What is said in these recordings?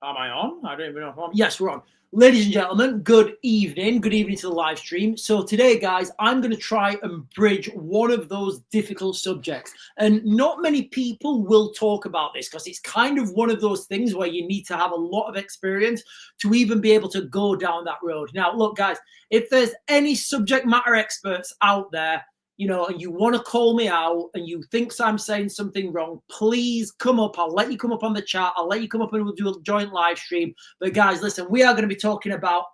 Am I on? I don't even know if I'm on. Yes, we're on. Ladies and gentlemen, good evening. Good evening to the live stream. So today, guys, I'm going to try and bridge one of those difficult subjects. And not many people will talk about this because it's kind of one of those things where you need to have a lot of experience to even be able to go down that road. Now, look, guys, if there's any subject matter experts out there, you know, and you want to call me out and you think I'm saying something wrong, please come up. I'll let you come up on the chat. I'll let you come up and we'll do a joint live stream. But guys, listen, we are going to be talking about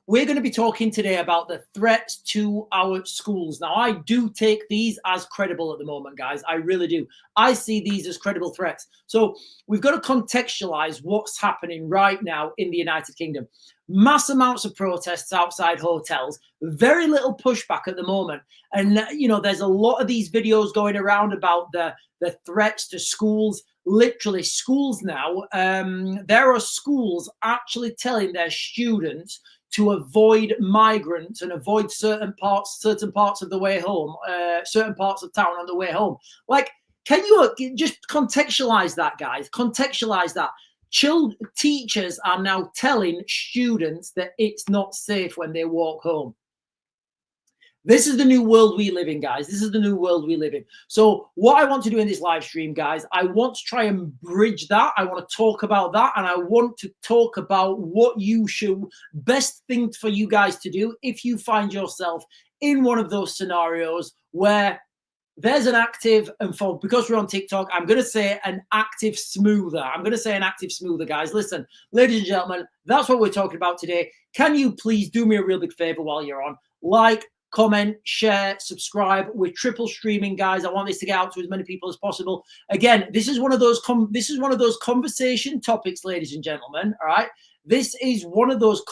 We're going to be talking today about the threats to our schools. Now, I do take these as credible at the moment, guys. I really do. I see these as credible threats. So we've got to contextualize what's happening right now in the United Kingdom. Mass amounts of protests outside hotels, very little pushback at the moment. And, you know, there's a lot of these videos going around about the threats to schools. Literally schools now, there are schools actually telling their students to avoid migrants and avoid certain parts of the way home, certain parts of town on the way home. Like, can you just contextualize that, guys? Contextualize that. Teachers are now telling students that it's not safe when they walk home. This is the new world we live in, guys. This is the new world we live in. So what I want to do in this live stream, guys, I want to try and bridge that. I want to talk about that. And I want to talk about what you should, best thing for you guys to do if you find yourself in one of those scenarios where there's an active, and because we're on TikTok, I'm going to say an active smoother. I'm going to say an active smoother, guys. Listen, ladies and gentlemen, that's what we're talking about today. Can you please do me a real big favor while you're on? Like, comment, share, subscribe. We're triple streaming, guys. I want this to get out to as many people as possible. Again, this is one of those conversation topics, ladies and gentlemen. All right, this is one of those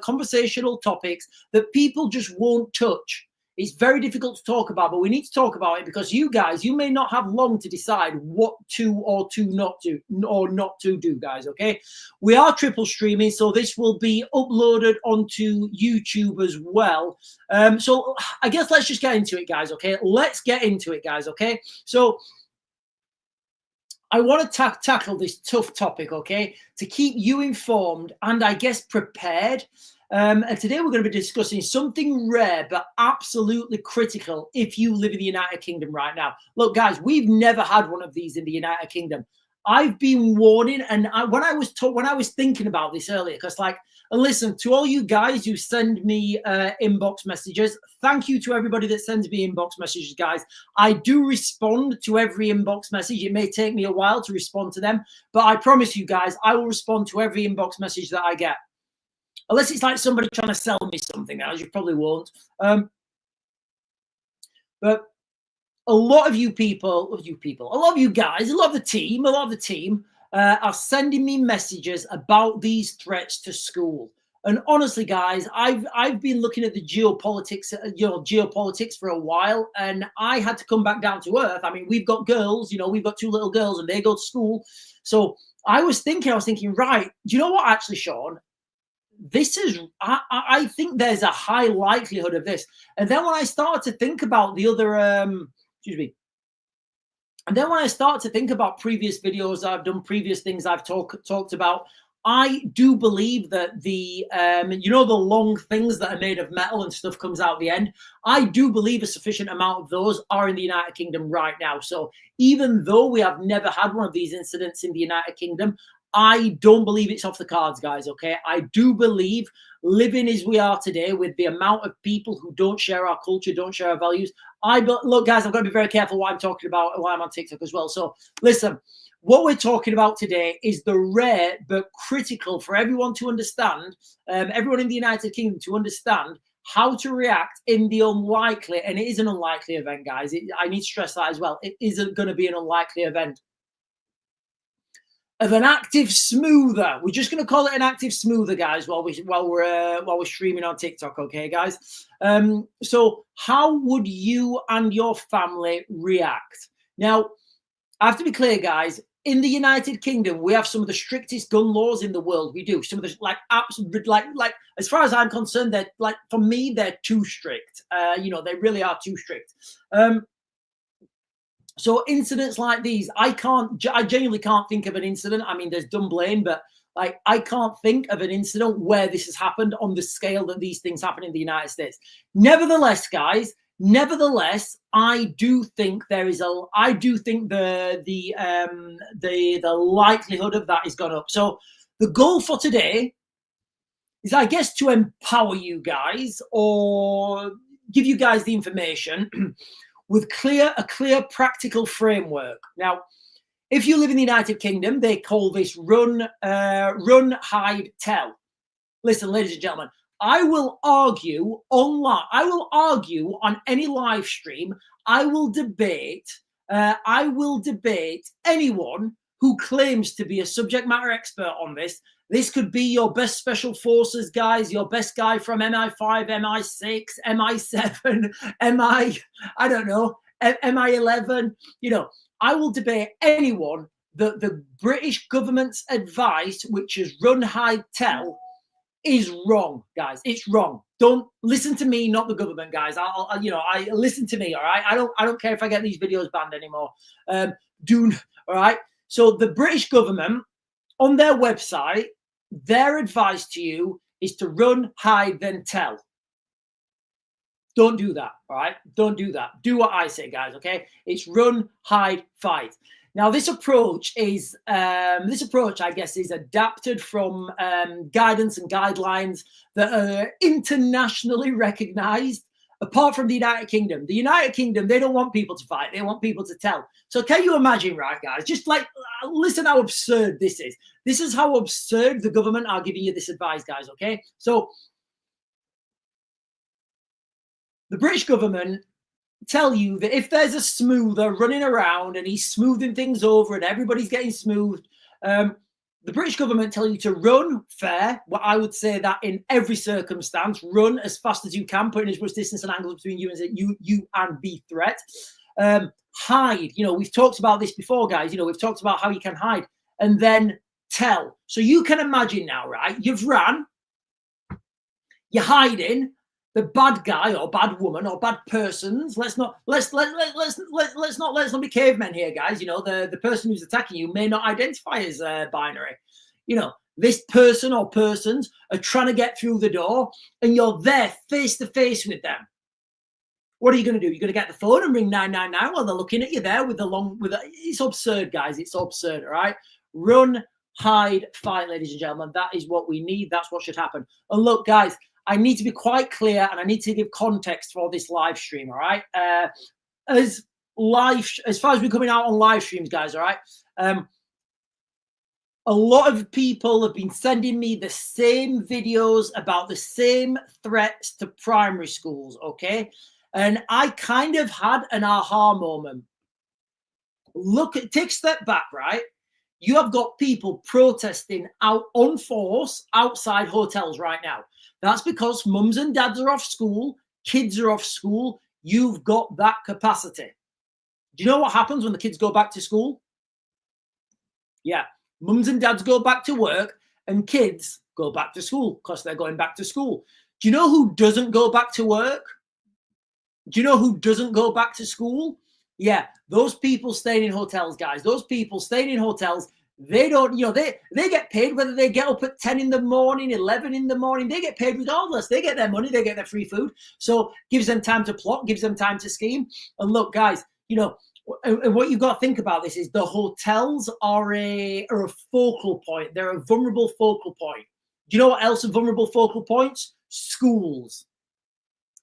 conversational topics that people just won't touch. It's very difficult to talk about, but we need to talk about it because you guys, you may not have long to decide what to or not to do, guys, okay? We are triple streaming, so this will be uploaded onto YouTube as well. So I guess let's just get into it, guys, okay? Let's get into it, guys, okay? So I want to tackle this tough topic, okay, to keep you informed and I guess prepared. And today we're going to be discussing something rare but absolutely critical if you live in the United Kingdom right now. Look, guys, we've never had one of these in the United Kingdom. I've been warning, and when I was thinking about this earlier, because and listen, to all you guys who send me inbox messages, thank you to everybody that sends me inbox messages, guys. I do respond to every inbox message. It may take me a while to respond to them, but I promise you guys, I will respond to every inbox message that I get. Unless it's like somebody trying to sell me something, as you probably won't. But a lot of you people, a lot of you guys, a lot of the team are sending me messages about these threats to school. And honestly, guys, I've been looking at the geopolitics for a while, and I had to come back down to earth. I mean, we've got girls, we've got 2 little girls, and they go to school. So I was thinking, right, do you know what, actually, Sean? I think there's a high likelihood of this. And then when I started to think about the other, and then when I started to think about previous videos I've done, previous things I've talked about, I do believe that the long things that are made of metal and stuff comes out the end. I do believe a sufficient amount of those are in the United Kingdom right now. So even though we have never had one of these incidents in the United Kingdom, I don't believe it's off the cards, guys, okay? I do believe living as we are today with the amount of people who don't share our culture, don't share our values. Look, guys, I've got to be very careful what I'm talking about while I'm on TikTok as well. So listen, what we're talking about today is the rare but critical for everyone to understand, everyone in the United Kingdom to understand how to react in the unlikely, and it is an unlikely event, guys. I need to stress that as well. It isn't going to be an unlikely event. Of an active smoother. We're just going to call it an active smoother, guys, while we're streaming on TikTok, okay, guys? So how would you and your family react? Now, I have to be clear, guys. In the United Kingdom, we have some of the strictest gun laws in the world. We do. Some of the as far as I'm concerned, for me, they're too strict. They really are too strict. So incidents like these, I genuinely can't think of an incident. I mean, there's Dunblane, but like, I can't think of an incident where this has happened on the scale that these things happen in the United States. Nevertheless, guys, I do think the likelihood of that is gone up. So the goal for today is, I guess, to empower you guys or give you guys the information with a clear practical framework. Now, if you live in the United Kingdom, they call this run, hide, tell. Listen, ladies and gentlemen, I will argue online. I will argue on any live stream. I will debate anyone who claims to be a subject matter expert on this. This could be your best special forces guys, your best guy from MI5, MI6, MI7, I don't know, MI11. You know, I will debate anyone that the British government's advice, which is run, hide, tell, is wrong, guys. It's wrong. Don't listen to me, not the government, guys. I listen to me. All right. I don't care if I get these videos banned anymore. All right. So the British government, on their website, their advice to you is to run, hide, then tell. Don't do that. All right. Don't do that. Do what I say, guys. Okay. It's run, hide, fight. Now, this approach, I guess, is adapted from guidance and guidelines that are internationally recognized, apart from the United Kingdom. The United Kingdom, they don't want people to fight. They want people to tell. So can you imagine, right, guys? Just like, listen how absurd this is. This is how absurd the government are giving you this advice, guys, okay? So the British government tell you that if there's a smoother running around and he's smoothing things over and everybody's getting smoothed, the British government tell you to run fair. Well, I would say that in every circumstance, run as fast as you can, putting as much distance and angle between you and the threat. Hide. You know, we've talked about this before, guys. You know, we've talked about how you can hide, and then tell. So you can imagine now, right? You've ran, you're hiding. The bad guy or bad woman or bad persons. Let's not be cavemen here, guys. You know, the person who's attacking you may not identify as binary. You know, this person or persons are trying to get through the door, and you're there face to face with them. What are you going to do? You're going to get the phone and ring 999 while they're looking at you there with it's absurd, guys. It's absurd. All right, run, hide, fight, ladies and gentlemen. That is what we need. That's what should happen. And look, guys, I need to be quite clear, and I need to give context for this live stream. All right, as far as we're coming out on live streams, guys. All right, a lot of people have been sending me the same videos about the same threats to primary schools. Okay, and I kind of had an aha moment. Take a step back, right? You have got people protesting out on force outside hotels right now. That's because mums and dads are off school, kids are off school. You've got that capacity. Do you know what happens when the kids go back to school? Yeah, mums and dads go back to work and kids go back to school because they're going back to school. Do you know who doesn't go back to work? Do you know who doesn't go back to school? Yeah, those people staying in hotels, guys. Those people staying in hotels, they don't, you know, they get paid whether they get up at 10 in the morning, 11 in the morning. They get paid regardless. They get their money. They get their free food. So gives them time to plot, gives them time to scheme. And look, guys, you know, and what you've got to think about this is the hotels are a focal point. They're a vulnerable focal point. Do you know what else are vulnerable focal points? Schools.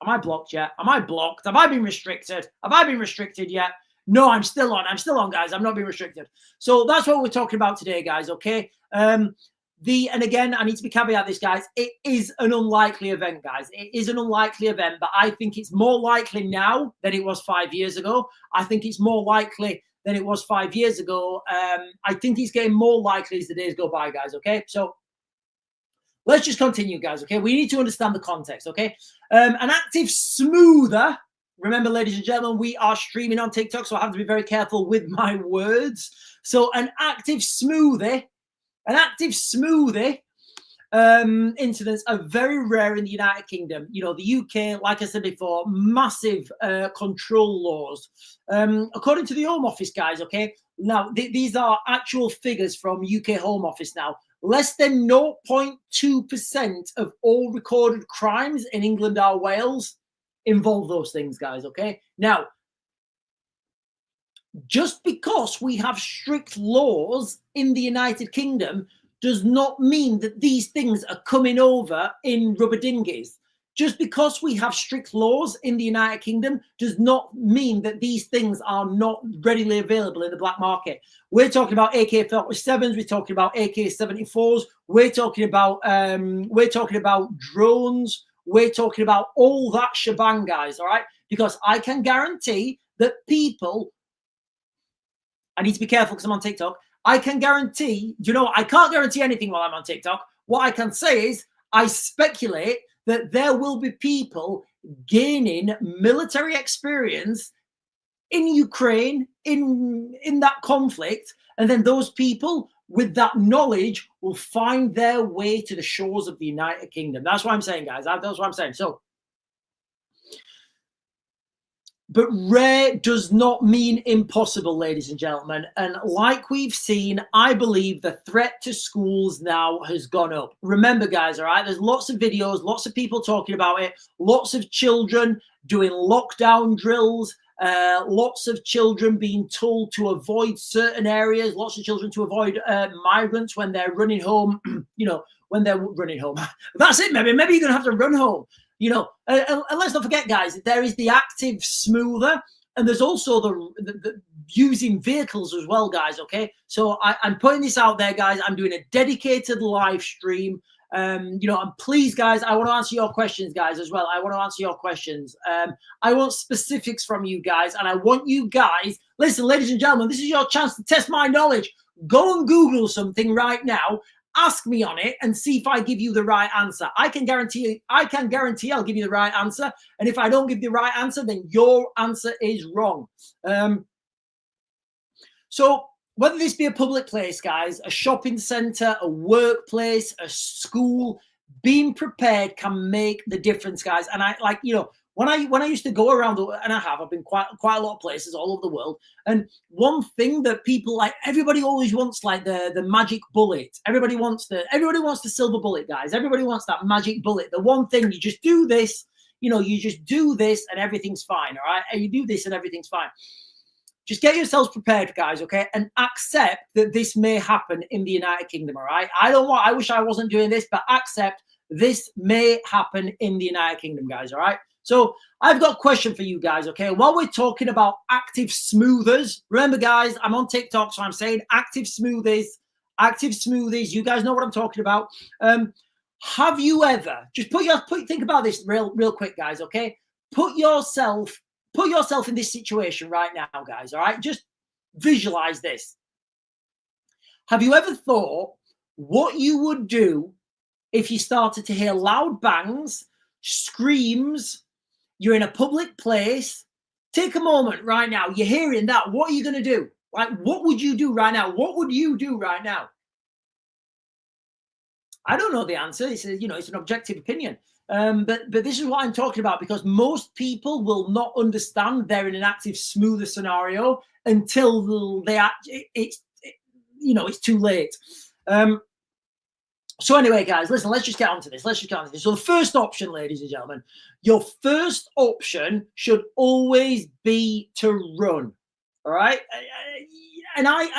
Am I blocked yet? Am I blocked? Have I been restricted? Have I been restricted yet? No, I'm still on. I'm still on, guys. I'm not being restricted. So that's what we're talking about today, guys, okay? And again, I need to be caveat this, guys. It is an unlikely event, guys. It is an unlikely event, but I think it's more likely now than it was 5 years ago. I think it's more likely than it was 5 years ago. I think it's getting more likely as the days go by, guys, okay? So let's just continue, guys, okay? We need to understand the context, okay? An active smoother. Remember, ladies and gentlemen, we are streaming on TikTok, so I have to be very careful with my words. So an active smoothie incidents are very rare in the United Kingdom. You know, the UK, like I said before, massive control laws. According to the Home Office, guys, okay, now these are actual figures from UK Home Office now. Less than 0.2% of all recorded crimes in England or Wales involve those things, guys, okay? Now, just because we have strict laws in the United Kingdom does not mean that these things are coming over in rubber dinghies. Just because we have strict laws in the United Kingdom does not mean that these things are not readily available in the black market. We're talking about AK-47s, we're talking about AK-74s, we're talking about drones, we're talking about all that shebang, guys, all right? Because I can guarantee that people, I need to be careful because I'm on TikTok. I can guarantee, you know, I can't guarantee anything while I'm on TikTok. What I can say is I speculate that there will be people gaining military experience in Ukraine, in that conflict, and then those people with that knowledge will find their way to the shores of the United Kingdom. That's what I'm saying, guys. That's what I'm saying. So, but rare does not mean impossible, ladies and gentlemen. And like we've seen, I believe the threat to schools now has gone up. Remember, guys, all right, there's lots of videos, lots of people talking about it, lots of children doing lockdown drills, lots of children being told to avoid certain areas, lots of children to avoid migrants when they're running home, you know, when they're running home. That's it, maybe you're going to have to run home. You know, and let's not forget, guys, there is the active smoother, and there's also the using vehicles as well, guys, okay? So I'm putting this out there, guys. I'm doing a dedicated live stream. You know, and please, guys, I want to answer your questions, guys, as well. I want to answer your questions. I want specifics from you guys, and I want you guys, listen, ladies and gentlemen, this is your chance to test my knowledge. Go and Google something right now. Ask me on it and see if I give you the right answer. I can guarantee I'll give you the right answer. And if I don't give the right answer, then your answer is wrong. So whether this be a public place, guys, a shopping center, a workplace, a school, being prepared can make the difference, guys. And I like, you know, when I used to go around, and I've been quite a lot of places all over the world. And one thing that people like, everybody always wants like the magic bullet. Everybody wants the silver bullet, guys. Everybody wants that magic bullet. The one thing, you just do this, you know, you just do this and everything's fine. All right. And you do this and everything's fine. Just get yourselves prepared, guys, okay? And accept that this may happen in the United Kingdom, all right? I wish I wasn't doing this, but accept this may happen in the United Kingdom, guys, all right? So I've got a question for you guys, okay? While we're talking about active smoothers, remember, guys, I'm on TikTok, so I'm saying active smoothies. You guys know what I'm talking about. Have you ever, just think about this real quick, guys, okay? Put yourself in this situation right now, guys, all right? Just visualize this. Have you ever thought what you would do if you started to hear loud bangs, screams, you're in a public place? Take a moment right now. You're hearing that. What are you going to do? Like, what would you do right now? What would you do right now? I don't know the answer. It's an objective opinion. But this is what I'm talking about, because most people will not understand they're in an active smoother scenario until it's too late. So anyway, guys, listen, let's just get on to this. So the first option, ladies and gentlemen, your first option should always be to run. All right. And why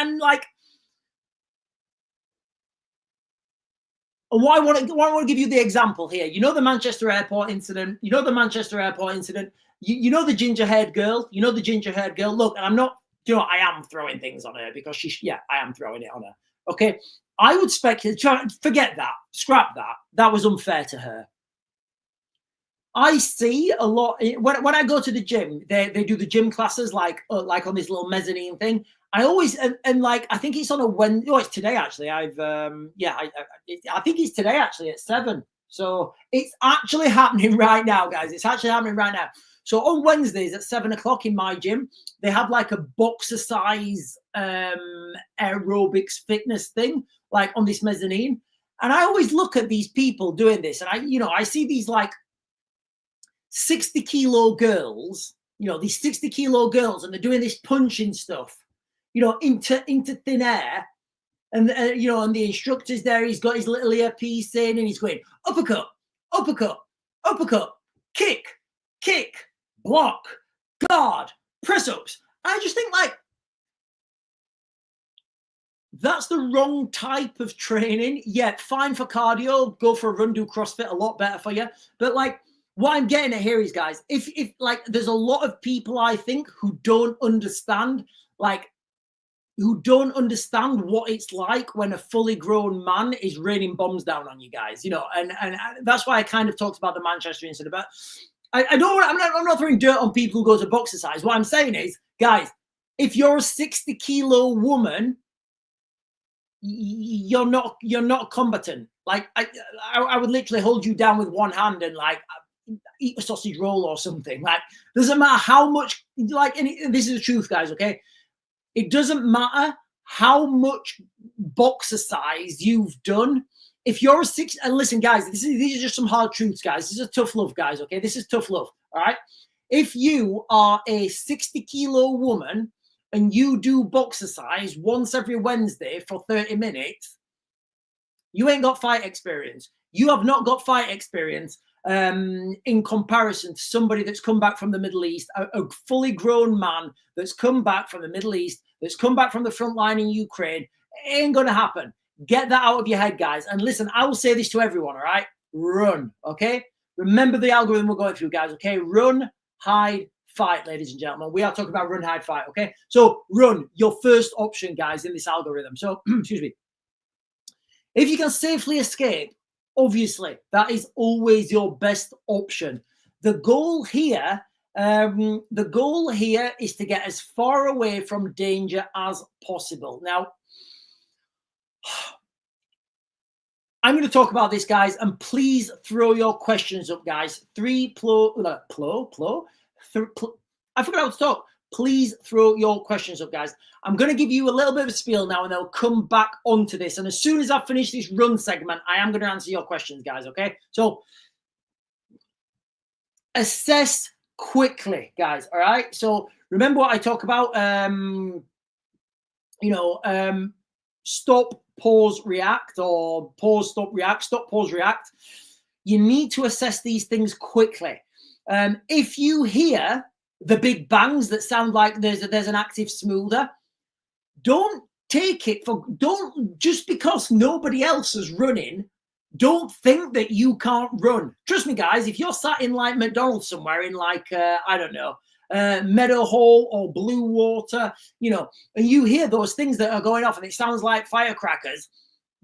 I want to give you the example here. You know the Manchester Airport incident. You know the ginger-haired girl. Look, and I'm not, I am throwing things on her because I am throwing it on her. Okay. I would speculate, forget that, scrap that. That was unfair to her. I see a lot when I go to the gym. They do the gym classes like on this little mezzanine thing. I always and like I think it's on a Wednesday. Oh, it's today actually. I think it's today actually at 7. So it's actually happening right now, guys. It's actually happening right now. So on Wednesdays at 7 o'clock in my gym, they have like a boxer size aerobics fitness thing, like on this mezzanine. And I always look at these people doing this, and I see these like 60-kilo girls, these 60-kilo girls, and they're doing this punching stuff, into thin air. And, and the instructor's there, he's got his little earpiece in, and he's going, uppercut, uppercut, uppercut, kick, block, guard, press-ups. I just think, like, that's the wrong type of training. Yeah, fine for cardio, go for a run, do CrossFit, a lot better for you. But, like, what I'm getting at here is, guys, if like, there's a lot of people, I think, who don't understand what it's like when a fully grown man is raining bombs down on you guys, and that's why I kind of talked about the Manchester incident. But I'm not throwing dirt on people who go to boxercise. What I'm saying is, guys, if you're a 60-kilo woman, you're not combatant. Like, I would literally hold you down with one hand and, like, eat a sausage roll or something. Like, doesn't matter how much, like, and this is the truth, guys, okay? It doesn't matter how much boxercise you've done. If you're and listen, guys, these are just some hard truths, guys. This is a tough love, guys, okay? This is tough love, all right? If you are a 60-kilo woman and you do boxercise once every Wednesday for 30 minutes, you ain't got fight experience. You have not got fight experience in comparison to somebody that's come back from the Middle East, a fully grown man that's come back from the Middle East, that's come back from the front line in Ukraine. It ain't going to happen. Get that out of your head, guys. And listen, I will say this to everyone, all right? Run, okay? Remember the algorithm we're going through, guys, okay? Run, hide, fight, ladies and gentlemen. We are talking about run, hide, fight, okay? So run, your first option, guys, in this algorithm. So, excuse me. If you can safely escape, obviously, that is always your best option. The goal here is to get as far away from danger as possible. Now, I'm going to talk about this, guys, and please throw your questions up, guys. I forgot how to talk. Please throw your questions up, guys. I'm going to give you a little bit of a spiel now, and I'll come back onto this. And as soon as I finish this run segment, I am going to answer your questions, guys, okay? So assess quickly, guys, all right? So remember what I talk about, stop, pause, react, or pause, stop, react, stop, pause, react. You need to assess these things quickly. If you hear the big bangs that sound like there's an active smoother, don't just because nobody else is running, don't think that you can't run. Trust me, guys, if you're sat in like McDonald's somewhere in like, I don't know, Meadowhall or Blue Water, and you hear those things that are going off and it sounds like firecrackers,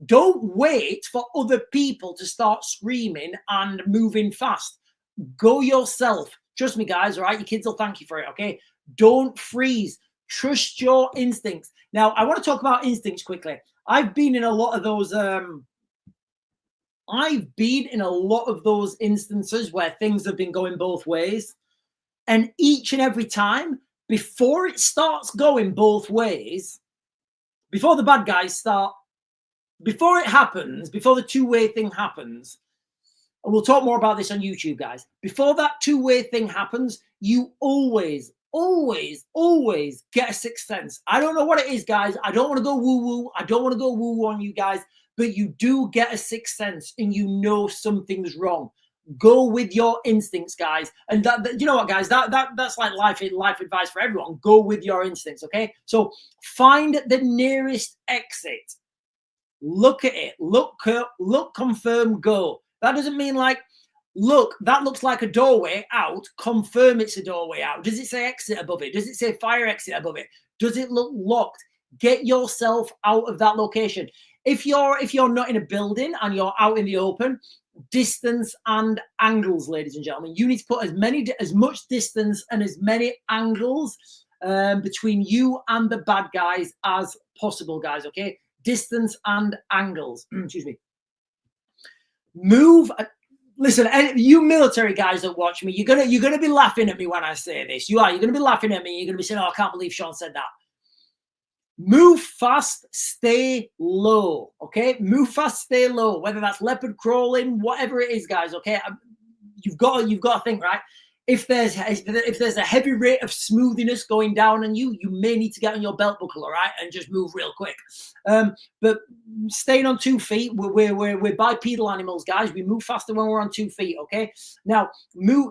don't wait for other people to start screaming and moving fast. Go yourself. Trust me, guys, all right? Your kids will thank you for it, okay? Don't freeze. Trust your instincts. Now, I want to talk about instincts quickly. I've been in a lot of those instances where things have been going both ways. And each and every time, before it starts going both ways, before the bad guys start, before it happens, before the two-way thing happens, and we'll talk more about this on YouTube, guys. Before that two-way thing happens, you always get a sixth sense. I don't know what it is, guys. I don't want to go woo-woo. I don't want to go woo-woo on you guys, but you do get a sixth sense and you know something's wrong. Go with your instincts, guys. And that you know what, guys, that's like life advice for everyone. Go with your instincts, okay? So find the nearest exit. Look at it. Look, confirm, go. That doesn't mean like, look, that looks like a doorway out. Confirm it's a doorway out. Does it say exit above it? Does it say fire exit above it? Does it look locked? Get yourself out of that location. If you're not in a building and you're out in the open, distance and angles, ladies and gentlemen. You need to put as much distance and as many angles between you and the bad guys as possible, guys. Okay, distance and angles. Excuse me. Move. Listen, you military guys that watch me, you're gonna be laughing at me when I say this. You're gonna be laughing at me. You're gonna be saying, "Oh, I can't believe Sean said that." Move fast, stay low. Okay, move fast, stay low. Whether that's leopard crawling, whatever it is, guys. Okay, you've got to think, right. If there's a heavy rate of smoothness going down on you, you may need to get on your belt buckle, all right, and just move real quick. But staying on 2 feet, we're bipedal animals, guys. We move faster when we're on 2 feet. Okay, now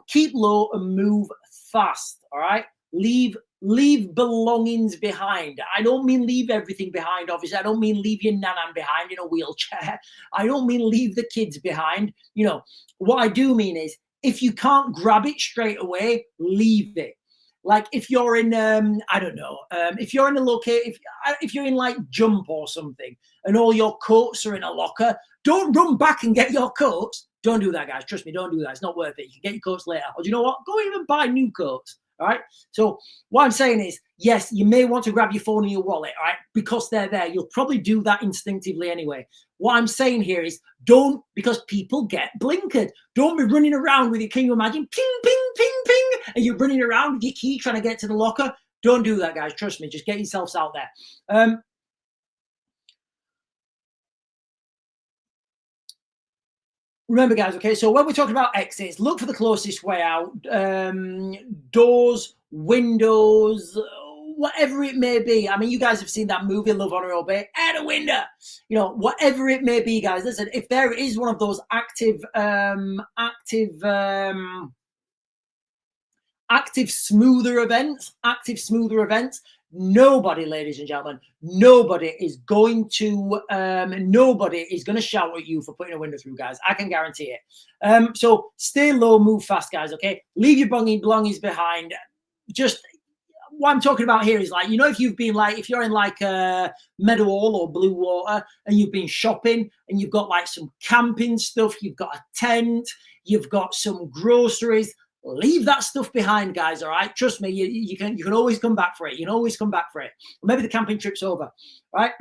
keep low and move fast. All right, leave belongings behind. I don't mean leave everything behind, obviously. I don't mean leave your nanan behind in a wheelchair. I don't mean leave the kids behind. What I do mean is, if you can't grab it straight away, leave it. Like if you're in, I don't know, if you're in a location, if you're in like Jump or something, and all your coats are in a locker, don't run back and get your coats. Don't do that, guys. Trust me, don't do that. It's not worth it. You can get your coats later. Or do you know what? Go even buy new coats. All right. So what I'm saying is, yes, you may want to grab your phone and your wallet, all right, because they're there. You'll probably do that instinctively anyway. What I'm saying here is, don't, because people get blinkered. Don't be running around with your, can you imagine, ping, ping, ping, ping, and you're running around with your key trying to get to the locker. Don't do that, guys. Trust me. Just get yourselves out there. Remember, guys, okay, so when we're talking about exits, look for the closest way out. Doors, windows, whatever it may be. I mean, you guys have seen that movie, Love, Honor, Obey, out a window. Whatever it may be, guys. Listen, if there is one of those active smoother events, nobody, ladies and gentlemen, nobody is going to shout at you for putting a window through, guys. I can guarantee it. So stay low, move fast, guys. Okay, leave your belongings behind. Just what I'm talking about here is, like, if you're in like Meadowhall or Blue Water and you've been shopping and you've got like some camping stuff, you've got a tent, you've got some groceries. Leave that stuff behind, guys. All right, trust me, you can always come back for it. You can always come back for it. Maybe the camping trip's over. All right.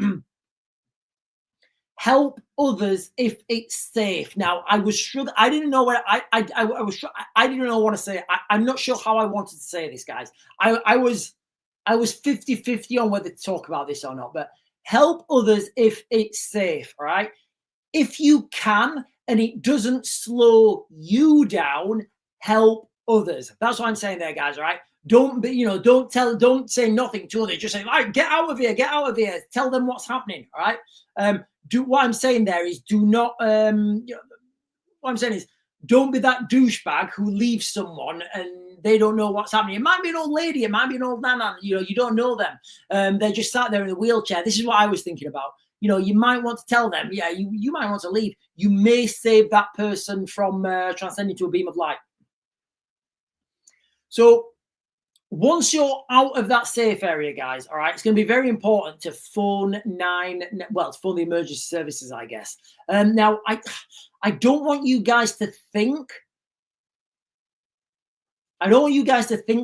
Help others if it's safe. Now, I was struggling. I didn't know what I didn't know what to say. I'm not sure how I wanted to say this, guys. I was 50-50 on whether to talk about this or not. But help others if it's safe. All right. If you can and it doesn't slow you down, help others. That's what I'm saying there, guys. All right. Don't say nothing to others. Just say, all right, get out of here. Tell them what's happening. All right. What I'm saying there is, do not. What I'm saying is, don't be that douchebag who leaves someone and they don't know what's happening. It might be an old lady. It might be an old nana. You don't know them. They're just sat there in a wheelchair. This is what I was thinking about. You might want to tell them, yeah, you might want to leave. You may save that person from transcending to a beam of light. So once you're out of that safe area, guys, all right, it's going to be very important to phone phone the emergency services, I guess. Now, I don't want you guys to think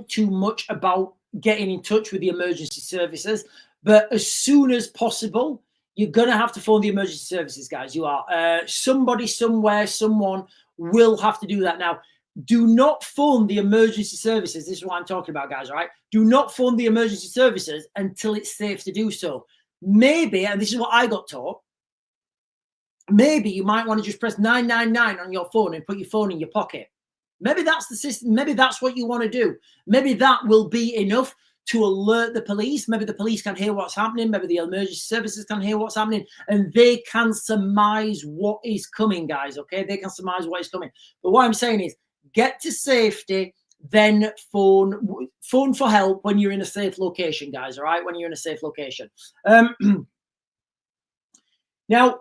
too much about getting in touch with the emergency services, but as soon as possible, you're going to have to phone the emergency services, guys. You are. Somebody, somewhere, someone will have to do that. Now, do not phone the emergency services. This is what I'm talking about, guys, all right? Do not phone the emergency services until it's safe to do so. Maybe, and this is what I got taught, maybe you might want to just press 999 on your phone and put your phone in your pocket. Maybe that's the system. Maybe that's what you want to do. Maybe that will be enough to alert the police. Maybe the police can hear what's happening. Maybe the emergency services can hear what's happening, and they can surmise what is coming, guys, okay? They can surmise what is coming. But what I'm saying is, get to safety, then phone for help when you're in a safe location, guys, all right? When you're in a safe location. Now,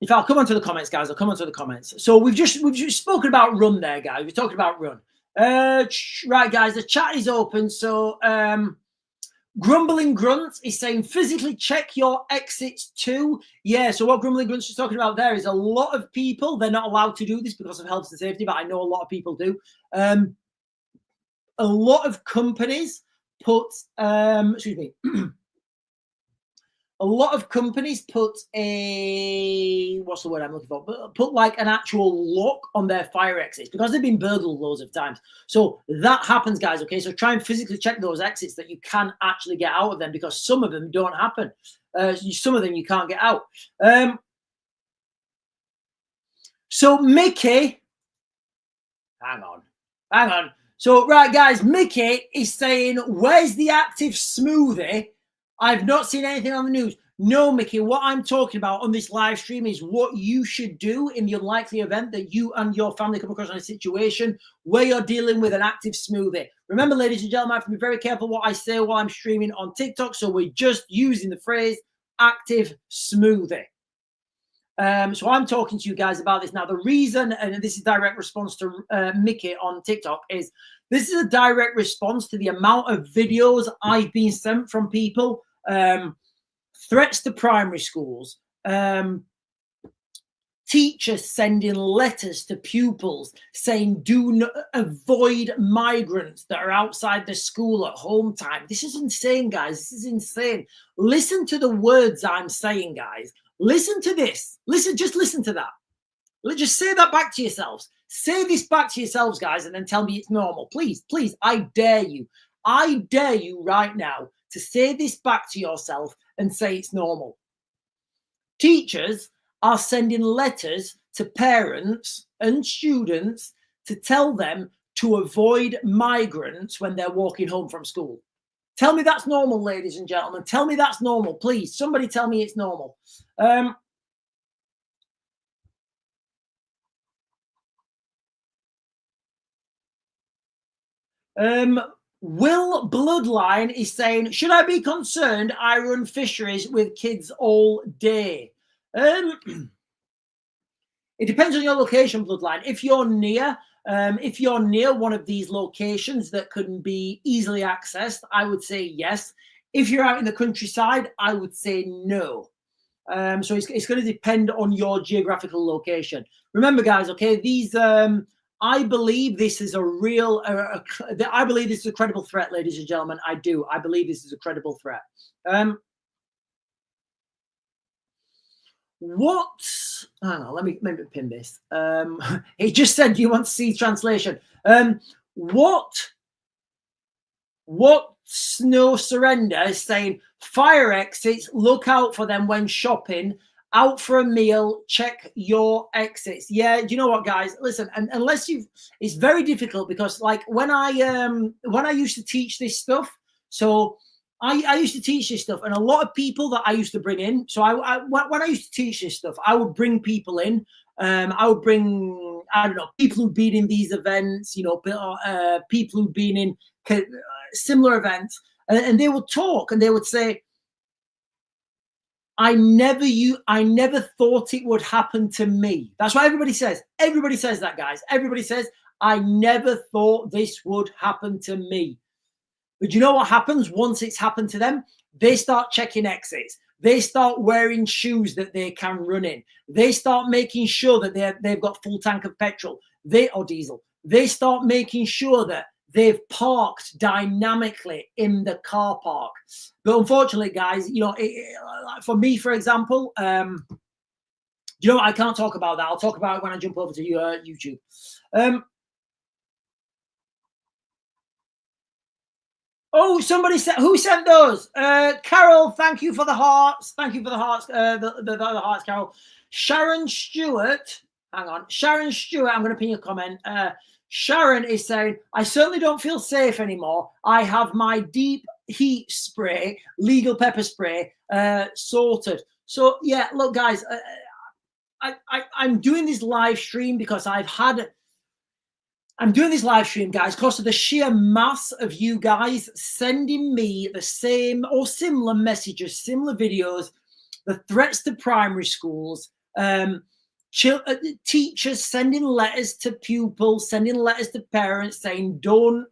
if I'll come on to the comments, guys, I'll come on to the comments. So we've just spoken about run there, guys. We're talking about run. Right, guys, the chat is open. So Grumbling Grunt is saying physically check your exits too. Yeah, so what Grumbling Grunt is talking about there is a lot of people, they're not allowed to do this because of health and safety, but I know a lot of people do. A lot of companies put, a lot of companies put a, what's the word I'm looking for? Put like an actual lock on their fire exits because they've been burgled loads of times. So that happens, guys. Okay, so try and physically check those exits that you can actually get out of them, because some of them don't happen. Some of them you can't get out. So Mickey, hang on. So right, guys, Mickey is saying, "Where's the active smoothie? I've not seen anything on the news." No, Mickey, what I'm talking about on this live stream is what you should do in the unlikely event that you and your family come across in a situation where you're dealing with an active smoothie. Remember, ladies and gentlemen, I have to be very careful what I say while I'm streaming on TikTok. So we're just using the phrase active smoothie. So I'm talking to you guys about this now. The reason, and this is direct response to Mickey on TikTok, is this is a direct response to the amount of videos I've been sent from people, threats to primary schools, teachers sending letters to pupils saying, "Do not avoid migrants that are outside the school at home time." This is insane, guys. This is insane. Listen to the words I'm saying, guys. Listen to this. Just listen to that. Just say that back to yourselves. Say this back to yourselves, guys, and then tell me it's normal. Please, I dare you. I dare you right now to say this back to yourself and say it's normal. Teachers are sending letters to parents and students to tell them to avoid migrants when they're walking home from school. Tell me that's normal, ladies and gentlemen. Tell me that's normal, please. Somebody tell me it's normal. Will Bloodline is saying, "Should I be concerned I run fisheries with kids all day?" It depends on your location, Bloodline. If you're near one of these locations that can be easily accessed, I would say yes. If you're out in the countryside, I would say no. So it's going to depend on your geographical location. Remember, guys, okay, these I believe this is a real, I believe this is a credible threat, ladies and gentlemen. I do. I believe this is a credible threat. What? Hang on, let me pin this. He just said, "Do you want to see translation?" What Snow Surrender is saying, "Fire exits, look out for them when shopping, out for a meal, check your exits." Yeah, do you know what, guys? Listen, and unless it's very difficult, because like when I used to teach this stuff, so I used to teach this stuff, and a lot of people that I used to bring in. So when I used to teach this stuff, I would bring people in. I would bring, I don't know, people who've been in these events, you know, people who've been in similar events, and they would talk and they would say, I never thought it would happen to me." That's what everybody says. Everybody says that, guys. Everybody says, "I never thought this would happen to me." But you know what happens once it's happened to them? They start checking exits. They start wearing shoes that they can run in. They start making sure that they've got full tank of petrol or diesel. They start making sure that they've parked dynamically in the car park. But unfortunately, guys, you know, for me, for example, you know, I can't talk about that. I'll talk about it when I jump over to YouTube. Oh, somebody said, who sent those? Carol, thank you for the hearts. Thank you for the hearts, the hearts, Carol. Sharon Stewart, hang on. Sharon Stewart, I'm going to pin your comment. Sharon is saying, "I certainly don't feel safe anymore. I have my deep heat spray, legal pepper spray, sorted." So, yeah, look, guys, I'm doing this live stream because I'm doing this live stream, guys, because of the sheer mass of you guys sending me the same or similar messages, similar videos, the threats to primary schools, teachers sending letters to pupils, sending letters to parents saying, don't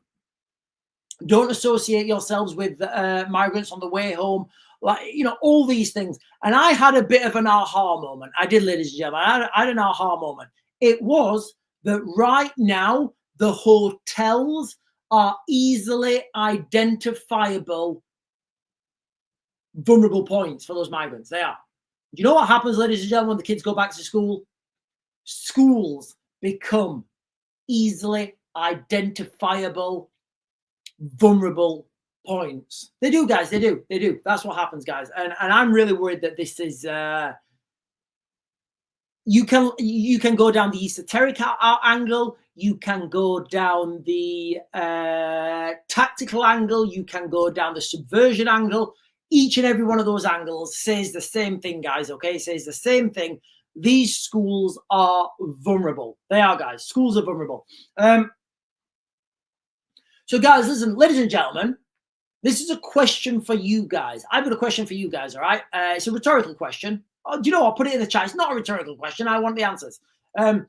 associate yourselves with migrants on the way home. Like, you know, all these things. And I had a bit of an aha moment. I did, ladies and gentlemen. I had an aha moment. It was that right now, the hotels are easily identifiable vulnerable points for those migrants. They are. Do you know what happens, ladies and gentlemen, when the kids go back to school? Schools become easily identifiable, vulnerable points. They do, guys. They do. They do. That's what happens, guys. And I'm really worried that this is. You can go down the esoteric angle. You can go down the tactical angle. You can go down the subversion angle. Each and every one of those angles says the same thing, guys. Okay, it says the same thing. These schools are vulnerable. They are, guys. Schools are vulnerable. So, guys, listen, ladies and gentlemen, this is a question for you guys. I've got a question for you guys, all right? It's a rhetorical question. Oh, do you know what? I'll put it in the chat. It's not a rhetorical question. I want the answers. But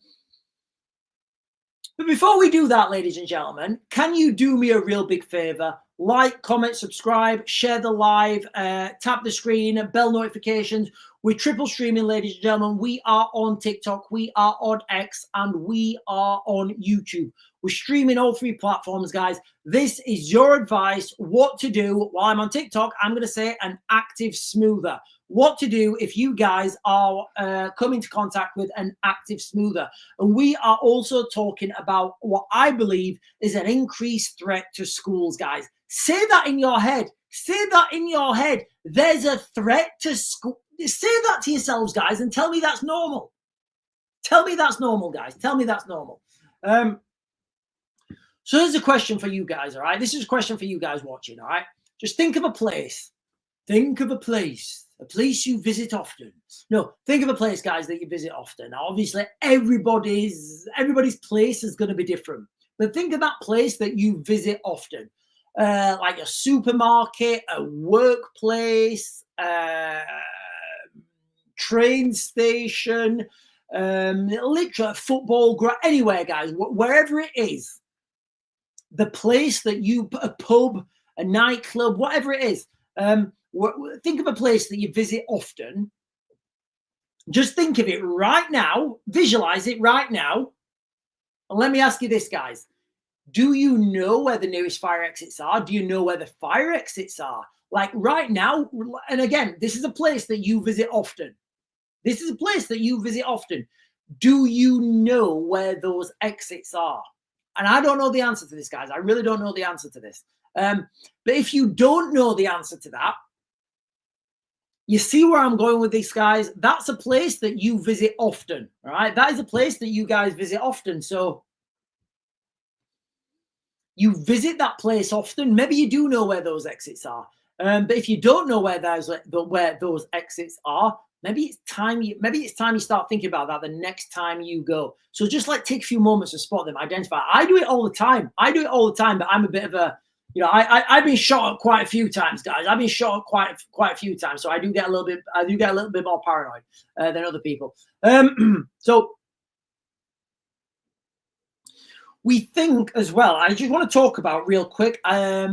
before we do that, ladies and gentlemen, can you do me a real big favor? Like, comment, subscribe, share the live, tap the screen, bell notifications. We're triple streaming, ladies and gentlemen. We are on TikTok, we are on X, and we are on YouTube. We're streaming all three platforms, guys. This is your advice, what to do. While I'm on TikTok, I'm going to say an active smoother. What to do if you guys are coming into contact with an active smoother. And we are also talking about what I believe is an increased threat to schools, guys. Say that in your head. Say that in your head. There's a threat to school. Say that to yourselves, guys, and tell me that's normal. Tell me that's normal, guys. Tell me that's normal. So here's a question for you guys, all right? This is a question for you guys watching, all right? Just think of a place. Think of a place you visit often. No, think of a place, guys, that you visit often. Now, obviously, everybody's place is going to be different. But think of that place that you visit often, like a supermarket, a workplace, train station, literally a football ground, anywhere, guys, wherever it is, the place that you, a pub, a nightclub, whatever it is, think of a place that you visit often. Just think of it right now, visualize it right now. And let me ask you this, guys. Do you know where the nearest fire exits are? Do you know where the fire exits are? Like right now, and again, this is a place that you visit often. This is a place that you visit often. Do you know where those exits are? And I don't know the answer to this, guys. I really don't know the answer to this. But if you don't know the answer to that, you see where I'm going with this, guys? That's a place that you visit often, all right? That is a place that you guys visit often. So you visit that place often. Maybe you do know where those exits are. But if you don't know where those exits are, maybe it's time you start thinking about that the next time you go. So just like take a few moments to spot them, identify. I do it all the time. But I'm a bit of a, I've been shot at quite a few times, guys. I've been shot at quite a few times. So I do get a little bit more paranoid than other people. So we think as well, I just want to talk about real quick. I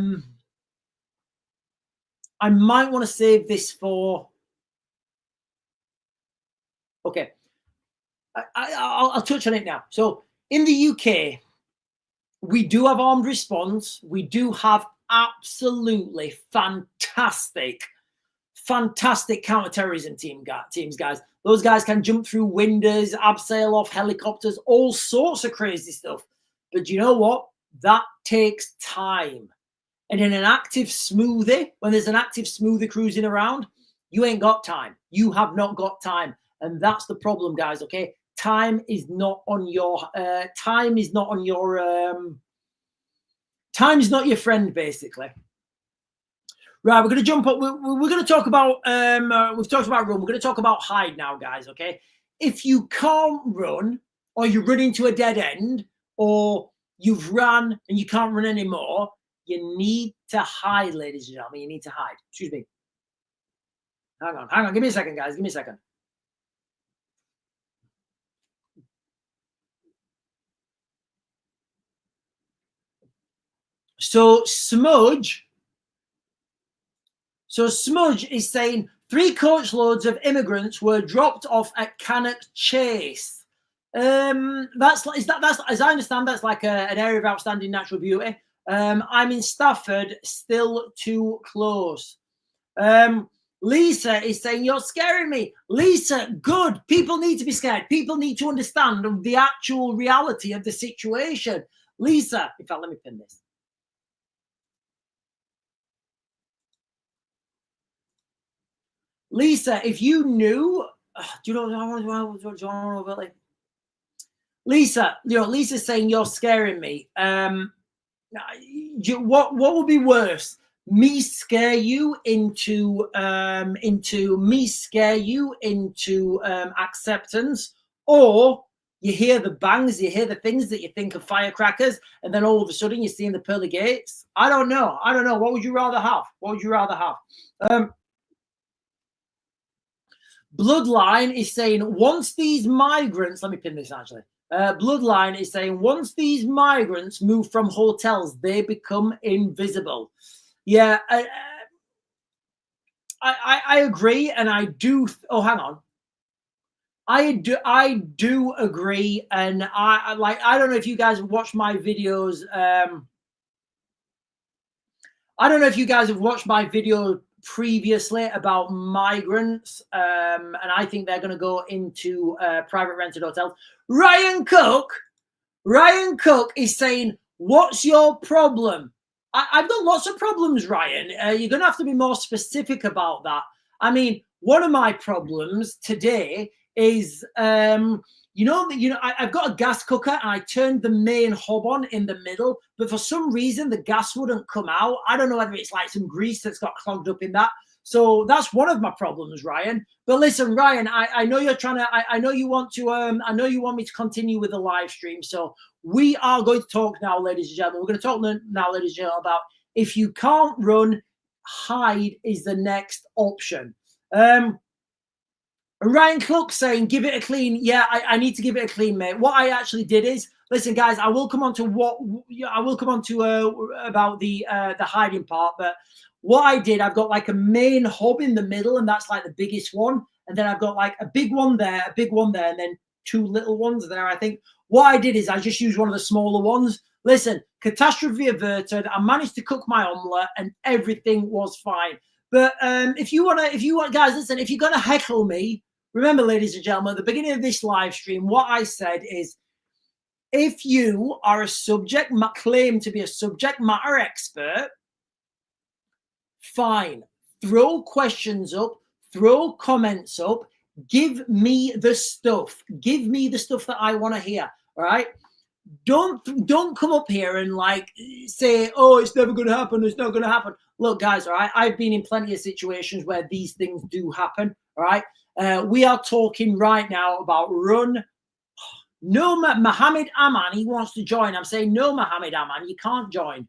might want to save this for, okay. I'll touch on it now. So in the UK, we do have armed response. We do have absolutely fantastic counterterrorism teams, guys. Those guys can jump through windows, abseil off helicopters, all sorts of crazy stuff. But you know what? That takes time. And in an active smoothie, when there's an active smoothie cruising around, you ain't got time. You have not got time. And that's the problem, guys, okay? Time is not your friend, basically. Right, we're going to jump up. We're going to talk about, we've talked about run. We're going to talk about hide now, guys, okay? If you can't run, or you run into a dead end, or you've run and you can't run anymore, you need to hide, ladies and gentlemen. You need to hide. Excuse me. Hang on. Give me a second, guys. Give me a second. So Smudge is saying 3 coach loads of immigrants were dropped off at Cannock Chase. That's as I understand, that's like an area of outstanding natural beauty. I'm in Stafford, still too close. Lisa is saying, you're scaring me. Lisa, good. People need to be scared. People need to understand the actual reality of the situation. Lisa, in fact, let me pin this. Lisa, if you knew, do you know what I want to know about it? Lisa, Lisa's saying you're scaring me. What would be worse? Me scare you into acceptance, or you hear the bangs, you hear the things that you think are firecrackers, and then all of a sudden you're seeing the pearly gates. I don't know. What would you rather have? Bloodline is saying once these migrants, let me pin this actually. Bloodline is saying once these migrants move from hotels, they become invisible. Yeah, I agree, and I do. Oh, hang on. I do agree, and I don't know if you guys have watched my videos. I don't know if you guys have watched my video previously about migrants, and I think they're going to go into private rented hotels. Ryan Cook is saying, "What's your problem?" I've got lots of problems, Ryan. You're going to have to be more specific about that. I mean, one of my problems today is, I've got a gas cooker and I turned the main hob on in the middle, but for some reason the gas wouldn't come out. I don't know whether it's like some grease that's got clogged up in that. So that's one of my problems, Ryan. But listen, Ryan, I know you're trying to. I know you want to. I know you want me to continue with the live stream. So we are going to talk now, ladies and gentlemen. We're going to talk now, ladies and gentlemen, about if you can't run, hide is the next option. Ryan Cook saying, give it a clean. Yeah, I need to give it a clean, mate. What I actually did is, listen, guys, I will come on to about the hiding part, but what I did, I've got like a main hub in the middle, and that's like the biggest one. And then I've got like a big one there, and then two little ones there, I think. What I did is I just used one of the smaller ones. Listen, catastrophe averted. I managed to cook my omelette and everything was fine. But if you want, guys, listen, if you're going to heckle me, remember, ladies and gentlemen, at the beginning of this live stream, what I said is, if you are claim to be a subject matter expert, fine. Throw questions up, throw comments up, give me the stuff. Give me the stuff that I want to hear. All right. Don't come up here and like say, oh, it's never going to happen. It's not going to happen. Look, guys, all right. I've been in plenty of situations where these things do happen. All right. We are talking right now about run. No, Mohammed Aman, he wants to join. I'm saying no, Mohammed Aman, you can't join.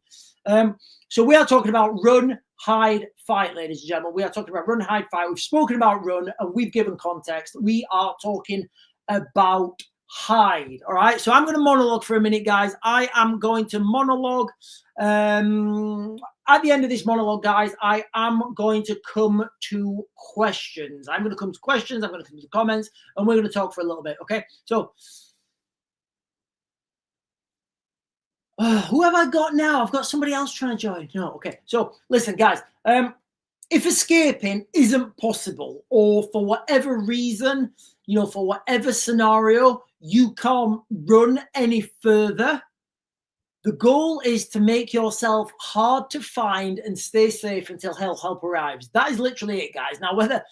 So we are talking about run, hide, fight, ladies and gentlemen. We are talking about run, hide, fight. We've spoken about run and we've given context. We are talking about hide. All right. So I'm going to monologue for a minute, guys. I am going to monologue. At the end of this monologue, guys, I am going to come to questions. I'm going to come to questions. I'm going to come to comments, and we're going to talk for a little bit. Okay. So who have I got now? I've got somebody else trying to join. No. Okay. So listen, guys, if escaping isn't possible, or for whatever reason, for whatever scenario, you can't run any further, the goal is to make yourself hard to find and stay safe until help arrives. That is literally it, guys. Now, whether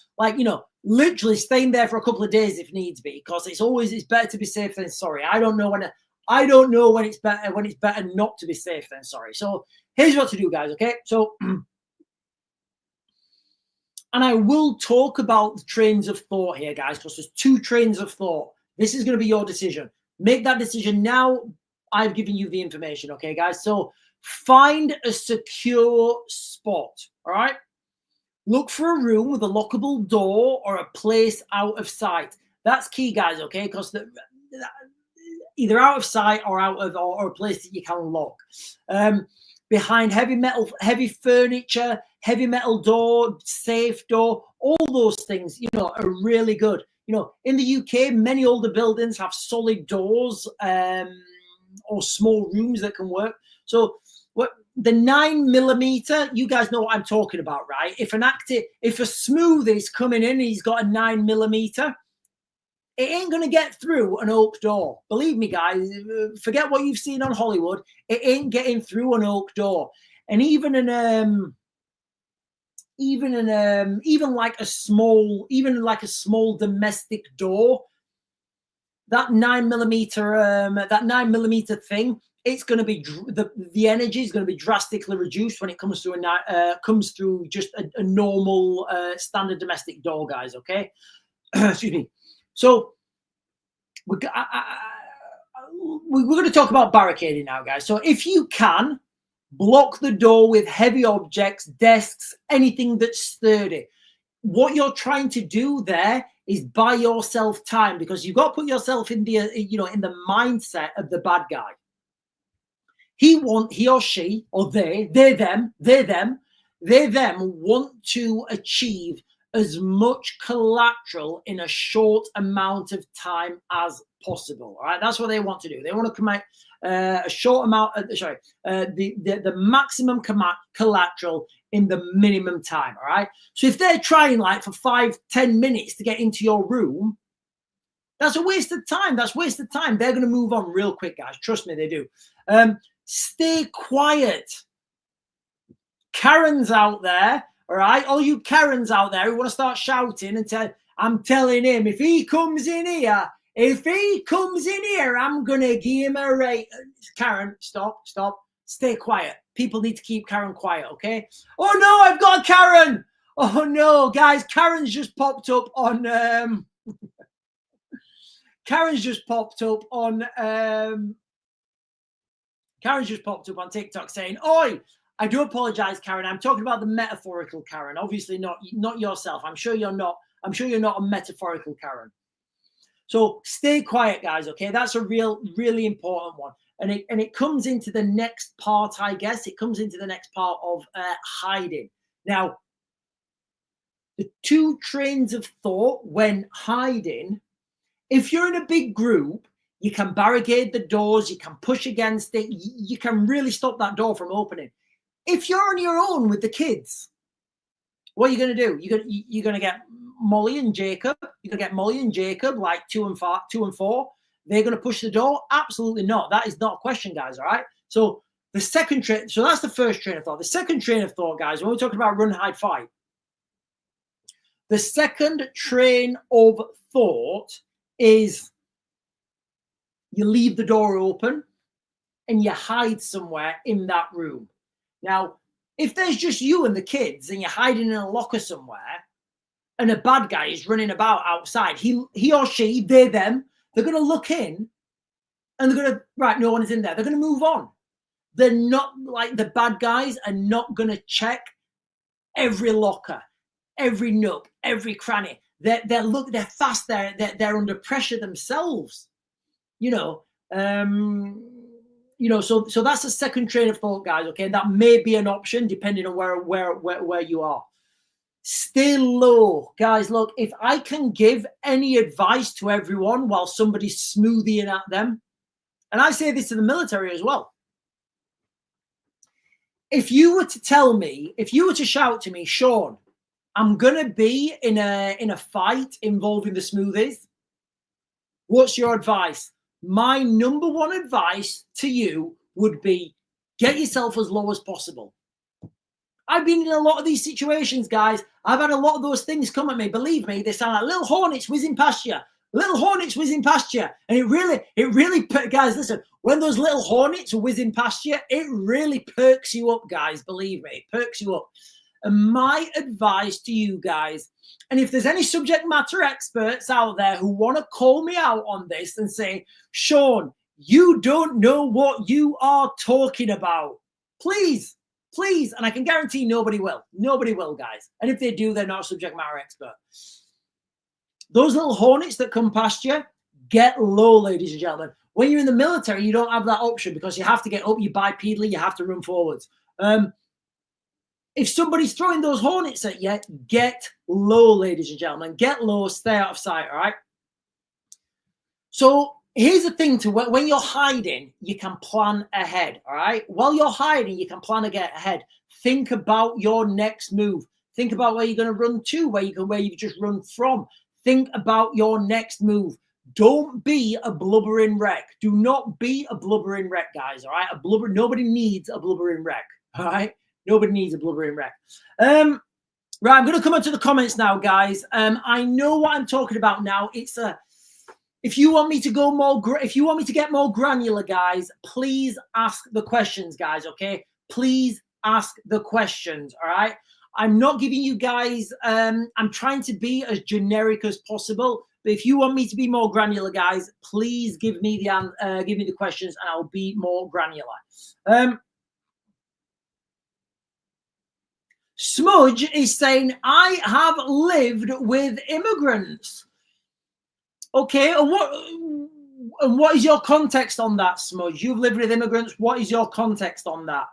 literally staying there for a couple of days if needs be, because it's better to be safe than sorry. I don't know when it's better not to be safe than sorry. So here's what to do, guys. Okay. So, and I will talk about the trains of thought here, guys, because there's two trains of thought. This is going to be your decision. Make that decision now. I've given you the information, okay, guys? So find a secure spot, all right? Look for a room with a lockable door or a place out of sight. That's key, guys, okay? Because either out of sight or or a place that you can lock. Behind heavy furniture, heavy metal door, safe door, all those things, are really good. In the UK, many older buildings have solid doors, or small rooms that can work. So the 9mm, you guys know what I'm talking about, right? If a smoothie's coming in, he's got a 9mm, it ain't going to get through an oak door. Believe me, guys, forget what you've seen on Hollywood. It ain't getting through an oak door. And even like a small domestic door, that 9mm thing, it's going to be the energy is going to be drastically reduced when it comes through just a normal standard domestic door, guys. Okay, excuse me. So we're going to talk about barricading now, guys. So if you can, block the door with heavy objects, desks, anything that's sturdy. What you're trying to do there is buy yourself time, because you've got to put yourself in the in the mindset of the bad guy. He or she or they them want to achieve as much collateral in a short amount of time as possible. All right, that's what they want to do. They want to commit a short amount. The maximum collateral in the minimum time. All right. So if they're trying like for 5-10 minutes to get into your room, that's a waste of time. That's wasted time. They're going to move on real quick, guys. Trust me, they do. Stay quiet. Karens out there. All right, all you Karens out there who want to start shouting and I'm telling him, if he comes in here, I'm going to give him a rate. Karen, stop. Stay quiet. People need to keep Karen quiet, okay? Oh, no, I've got a Karen. Oh, no, guys, Karen's just popped up on... TikTok saying, "Oi, I do apologize, Karen. I'm talking about the metaphorical Karen. Obviously not yourself. I'm sure you're not a metaphorical Karen. So stay quiet, guys. Okay, that's a really important one. And it comes into the next part, I guess. It comes into the next part of hiding. Now, the two trains of thought when hiding. If you're in a big group, you can barricade the doors. You can push against it. You can really stop that door from opening. If you're on your own with the kids, what are you going to do? You're going to get Molly and Jacob. You're going to get Molly and Jacob, like 2 and 4. They're going to push the door? Absolutely not. That is not a question, guys. All right. So that's the first train of thought. The second train of thought, guys, when we're talking about run, hide, fight, the second train of thought is you leave the door open and you hide somewhere in that room. Now, if there's just you and the kids and you're hiding in a locker somewhere and a bad guy is running about outside, he or she, they're going to look in and they're going to, right, no one is in there. They're going to move on. They're not, like, the bad guys are not going to check every locker, every nook, every cranny. They're fast. They're under pressure themselves. So that's the second train of thought, guys. Okay, that may be an option depending on where you are. Stay low, guys. Look, if I can give any advice to everyone while somebody's smoothieing at them, and I say this to the military as well. If you were to shout to me, Sean, I'm gonna be in a fight involving the smoothies, what's your advice? My number one advice to you would be get yourself as low as possible. I've been in a lot of these situations, guys. I've had a lot of those things come at me. Believe me, they sound like little hornets whizzing past you. Little hornets whizzing past you. And it really, guys, listen, when those little hornets are whizzing past you, it really perks you up, guys. Believe me, it perks you up. And my advice to you guys, and if there's any subject matter experts out there who want to call me out on this and say, Sean, you don't know what you are talking about, please, and I can guarantee nobody will, guys. And if they do, they're not a subject matter expert. Those little hornets that come past you, get low, ladies and gentlemen. When you're in the military, you don't have that option because you have to get up, you bipedally, you have to run forwards. If somebody's throwing those hornets at you, get low, ladies and gentlemen. Get low, stay out of sight, all right? So here's the thing: to when you're hiding, you can plan ahead. All right, while you're hiding, you can plan ahead. Think about your next move. Think about where you're going to run to, where you've just run from. Think about your next move. Don't be a blubbering wreck. Do not be a blubbering wreck, guys. All right, Nobody needs a blubbering wreck. All right, nobody needs a blubbering wreck. Right, I'm going to come on to the comments now, guys. I know what I'm talking about now. It's a if you want me to go more, if you want me to get more granular, guys, please ask the questions, guys. Okay, please ask the questions. All right. I'm not giving you guys. I'm trying to be as generic as possible. But if you want me to be more granular, guys, please give me the questions, and I'll be more granular. Smudge is saying, I have lived with immigrants. Okay, and what is your context on that, Smudge? You've lived with immigrants. What is your context on that?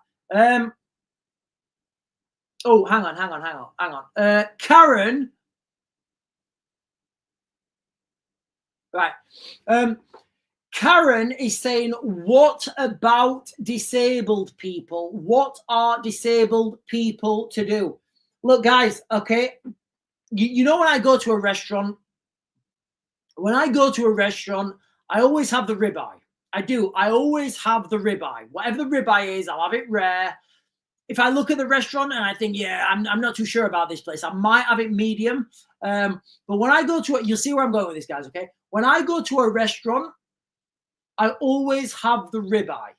Oh, hang on. Karen. Right. Karen is saying, what about disabled people? What are disabled people to do? Look, guys, okay, you know when I go to a restaurant, I always have the ribeye. I do. I always have the ribeye. Whatever the ribeye is, I'll have it rare. If I look at the restaurant and I think, yeah, I'm not too sure about this place, I might have it medium. But when I go to it, you'll see where I'm going with this, guys, okay? When I go to a restaurant, I always have the ribeye.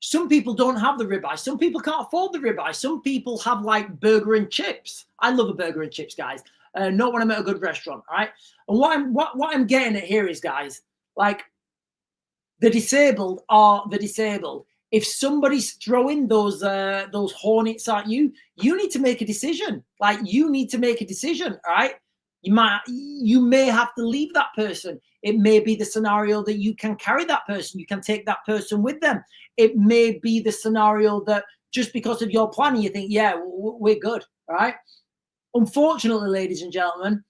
Some people don't have the ribeye. Some people can't afford the ribeye. Some people have like burger and chips. I love a burger and chips, guys. Not when I'm at a good restaurant, all right? And what I'm getting at here is, guys, like, the disabled are the disabled. If somebody's throwing those hornets at you, you need to make a decision. Like, you need to make a decision, all right? You may have to leave that person. It may be the scenario that you can carry that person. You can take that person with them. It may be the scenario that just because of your planning, you think, yeah, we're good, all right? Unfortunately, ladies and gentlemen,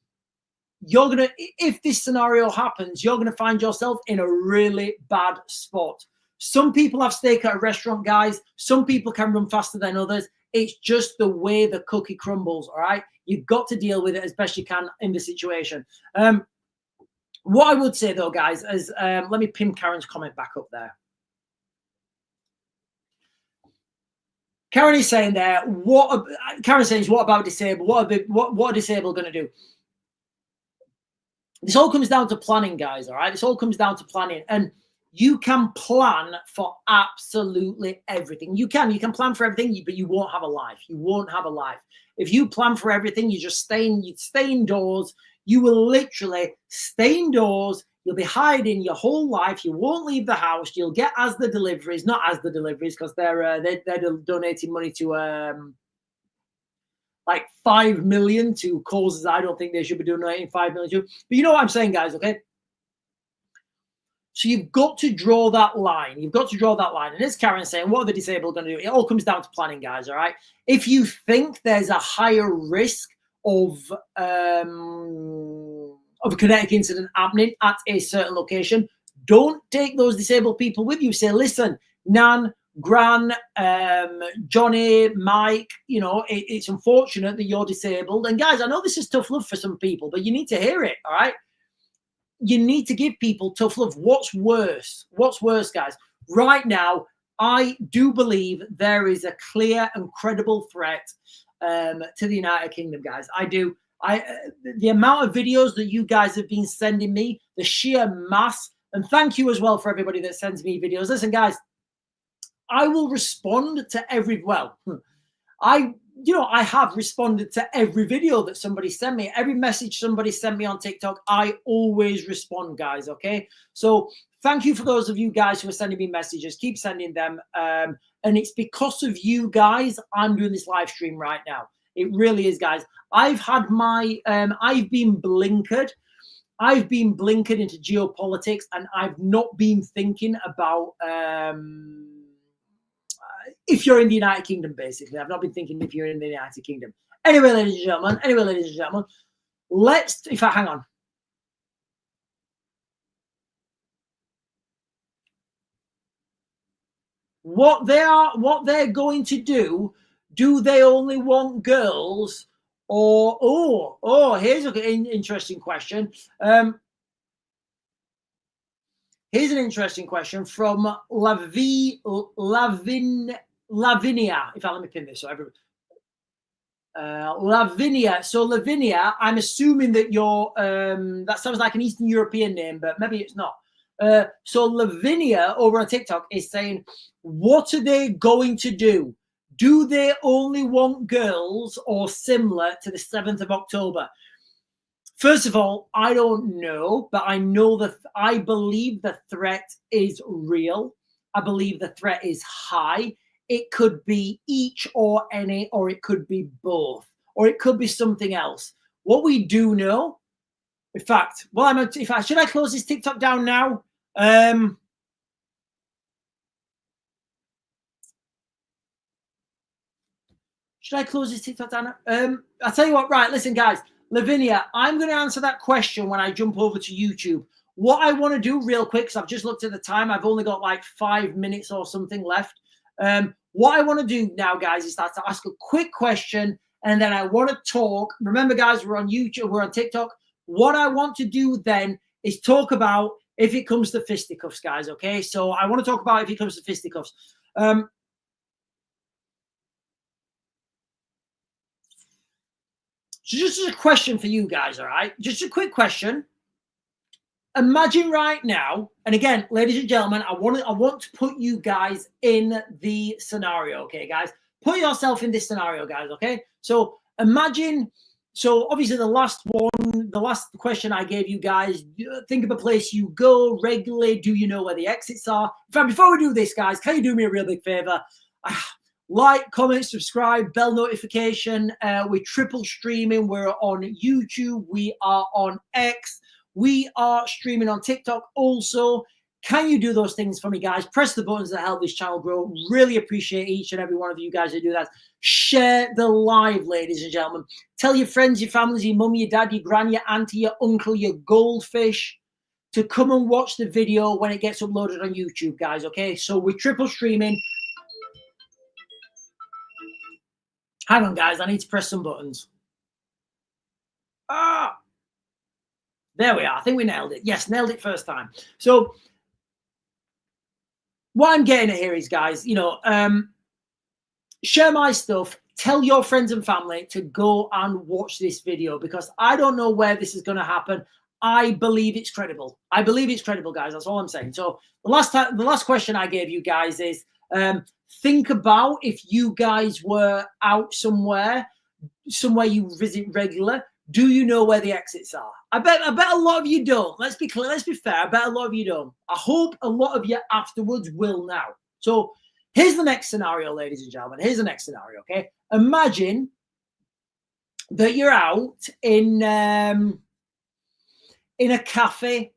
if this scenario happens, you're gonna find yourself in a really bad spot. Some people have steak at a restaurant, guys. Some people can run faster than others. It's just the way the cookie crumbles, all right? You've got to deal with it as best you can in the situation. What I would say, though, guys, is let me pin Karen's comment back up there. Karen is saying there, Karen says, what about disabled? What are disabled going to do? This all comes down to planning, guys, all right? This all comes down to planning. And you can plan for absolutely everything. You can plan for everything, but you won't have a life. You won't have a life. If you plan for everything, you'd stay indoors. You will literally stay indoors. You'll be hiding your whole life. You won't leave the house. You'll get not as the deliveries, because they're donating money to like 5 million to causes I don't think they should be donating 5 million to. But you know what I'm saying, guys, okay? So you've got to draw that line. You've got to draw that line. And as Karen's saying, what are the disabled going to do? It all comes down to planning, guys, all right? If you think there's a higher risk of a kinetic incident happening at a certain location, don't take those disabled people with you. Say, listen, Nan, Gran, Johnny, Mike, you know, it's unfortunate that you're disabled. And guys, I know this is tough love for some people, but you need to hear it, all right? You need to give people tough love. What's worse? What's worse, guys? Right now, I do believe there is a clear and credible threat to the United Kingdom, guys. I do. The amount of videos that you guys have been sending me, the sheer mass, and thank you as well for everybody that sends me videos. Listen, guys, I will respond to every, I have responded to every video that somebody sent me, every message somebody sent me on TikTok. I always respond, guys. Okay. So thank you for those of you guys who are sending me messages. Keep sending them. And it's because of you guys, I'm doing this live stream right now. It really is, guys. I've had I've been blinkered. I've been blinkered into geopolitics, and I've not been thinking about, if you're in the United Kingdom, basically. I've not been thinking if you're in the United Kingdom. Anyway, ladies and gentlemen, hang on. what they're going to do. Do they only want girls, or here's an interesting question. Here's an interesting question from Lavinia. If I let me pin this, so everybody. Lavinia. So Lavinia, I'm assuming that you're. That sounds like an Eastern European name, but maybe it's not. So Lavinia over on TikTok is saying, what are they going to do? Do they only want girls or similar to the 7th of October? First of all, I don't know, but I know that I believe the threat is real. I believe the threat is high. It could be each or any, or it could be both, or it could be something else. What we do know, in fact, well, should I close this TikTok down now? Should I close this TikTok down? I'll tell you what, right, listen, guys. Lavinia, I'm going to answer that question when I jump over to YouTube. What I want to do real quick, because I've just looked at the time, I've only got like 5 minutes or something left. What I want to do now, guys, is start to ask a quick question, and then I want to talk. Remember, guys, we're on YouTube, we're on TikTok. What I want to do then is talk about if it comes to fisticuffs, guys, okay? So I want to talk about if it comes to fisticuffs. So just as a question for you guys, all right? Just a quick question. Imagine right now, and again, ladies and gentlemen, I want to put you guys in the scenario, okay, guys? Put yourself in this scenario, guys, okay? So imagine, so obviously the last question I gave you guys, think of a place you go regularly. Do you know where the exits are? In fact, before we do this, guys, can you do me a real big favor? Like, comment, subscribe, bell notification. We're triple streaming. We're on YouTube. We are on X. We are streaming on TikTok also. Can you do those things for me, guys? Press the buttons that help this channel grow. Really appreciate each and every one of you guys who do that. Share the live, ladies and gentlemen. Tell your friends, your families, your mum, your dad, your gran, your auntie, your uncle, your goldfish to come and watch the video when it gets uploaded on YouTube, guys, okay? So we're triple streaming. Hang on, guys. I need to press some buttons. There we are. I think we nailed it. Yes, nailed it first time. So what I'm getting at here is, guys, share my stuff. Tell your friends and family to go and watch this video, because I don't know where this is going to happen. I believe it's credible. I believe it's credible, guys. That's all I'm saying. So the last question I gave you guys is, think about if you guys were out somewhere you visit regular. Do you know where the exits are? I bet a lot of you don't. Let's be clear. Let's be fair. I bet a lot of you don't. I hope a lot of you afterwards will now. So here's the next scenario, ladies and gentlemen. Here's the next scenario, okay? Imagine that you're out in a cafe,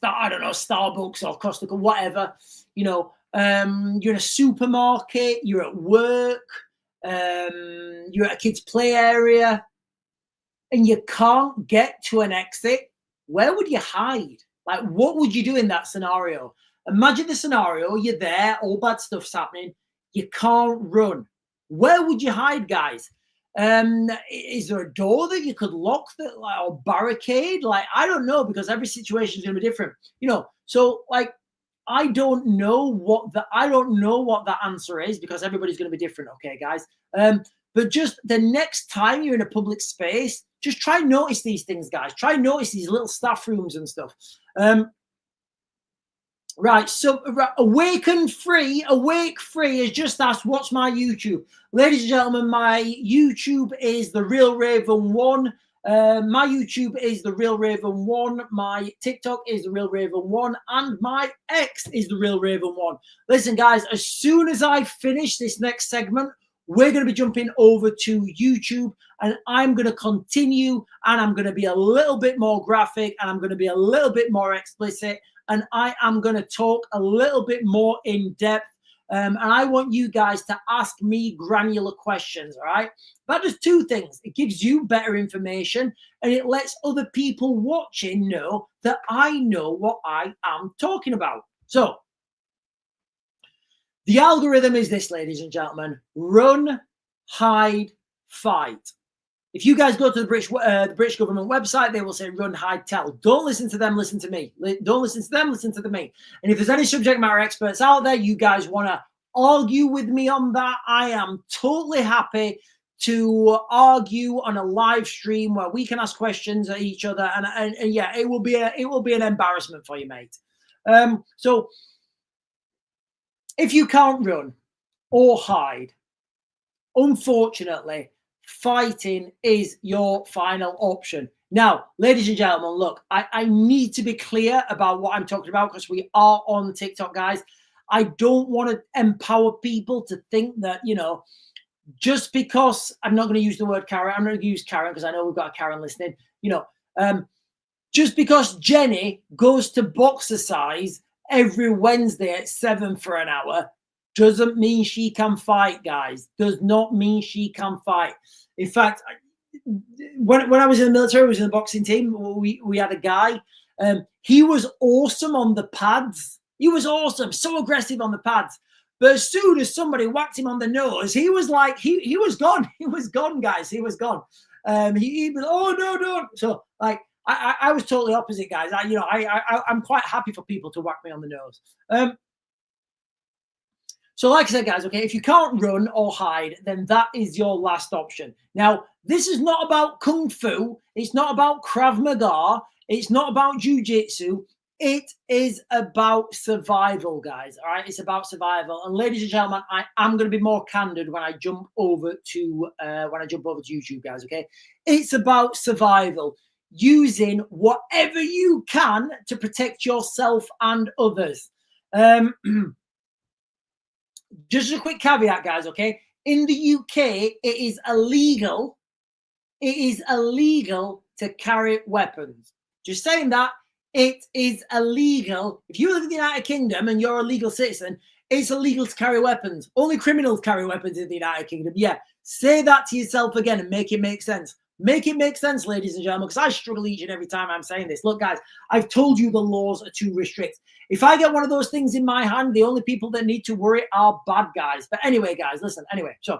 I don't know, Starbucks or Costa, whatever, you're in a supermarket, you're at work, you're at a kid's play area, and you can't get to an exit. Where would you hide? Like, what would you do in that scenario? Imagine the scenario, you're there, all bad stuff's happening, you can't run. Where would you hide, guys? Is there a door that you could lock or barricade? Like, I don't know, because every situation is going to be different, so like, I don't know what the answer is, because everybody's going to be different. Okay, guys. But just the next time you're in a public space, just try and notice these things, guys. Try and notice these little staff rooms and stuff. Right, so Awake Free has just asked, what's my YouTube? Ladies and gentlemen, my YouTube is The Real Raven 1. My YouTube is The Real Raven 1. My TikTok is The Real Raven 1. And my X is The Real Raven 1. Listen, guys, as soon as I finish this next segment, we're going to be jumping over to YouTube, and I'm going to continue, and I'm going to be a little bit more graphic, and I'm going to be a little bit more explicit, and I am going to talk a little bit more in depth. And I want you guys to ask me granular questions, all right? That does two things. It gives you better information, and it lets other people watching know that I know what I am talking about. So The algorithm is this, ladies and gentlemen: run, hide, fight. If you guys go to the British government website, they will say run, hide, tell. Don't listen to them, listen to me. Don't listen to them, listen to me. And if there's any subject matter experts out there, you guys want to argue with me on that, I am totally happy to argue on a live stream where we can ask questions at each other. And yeah, it will be an embarrassment for you, mate. So if you can't run or hide, unfortunately, fighting is your final option. Now, ladies and gentlemen, look, I need to be clear about what I'm talking about because we are on TikTok, guys. I don't want to empower people to think that, you know, just because I'm not going to use the word Karen, I'm going to use Karen because I know we've got a Karen listening, you know, just because Jenny goes to Boxercise every Wednesday at 7 for an hour doesn't mean she can fight, guys. Does not mean she can fight. In fact, when I was in the military, I was in the boxing team. We had a guy. He was awesome on the pads. He was awesome, so aggressive on the pads. But as soon as somebody whacked him on the nose, he was like, he was gone. He was gone, guys. He was gone. He was, oh, no, no. So, like, I was totally opposite, guys. I'm quite happy for people to whack me on the nose. So like I said, guys, okay, if you can't run or hide, then that is your last option. Now, this is not about Kung Fu. It's not about Krav Maga. It's not about Jiu-Jitsu. It is about survival, guys, all right? It's about survival. And ladies and gentlemen, I am going to be more candid when I jump over to YouTube, guys, okay? It's about survival, using whatever you can to protect yourself and others. Just a quick caveat, guys, okay? In the UK, it is illegal. It is illegal to carry weapons. Just saying that, it is illegal. If you live in the United Kingdom and you're a legal citizen, it's illegal to carry weapons. Only criminals carry weapons in the United Kingdom. Yeah, say that to yourself again and make it make sense. Make it make sense, ladies and gentlemen, because I struggle each and every time I'm saying this. Look, guys, I've told you the laws are too restrict. If I get one of those things in my hand, the only people that need to worry are bad guys. But anyway, guys, listen. Anyway, so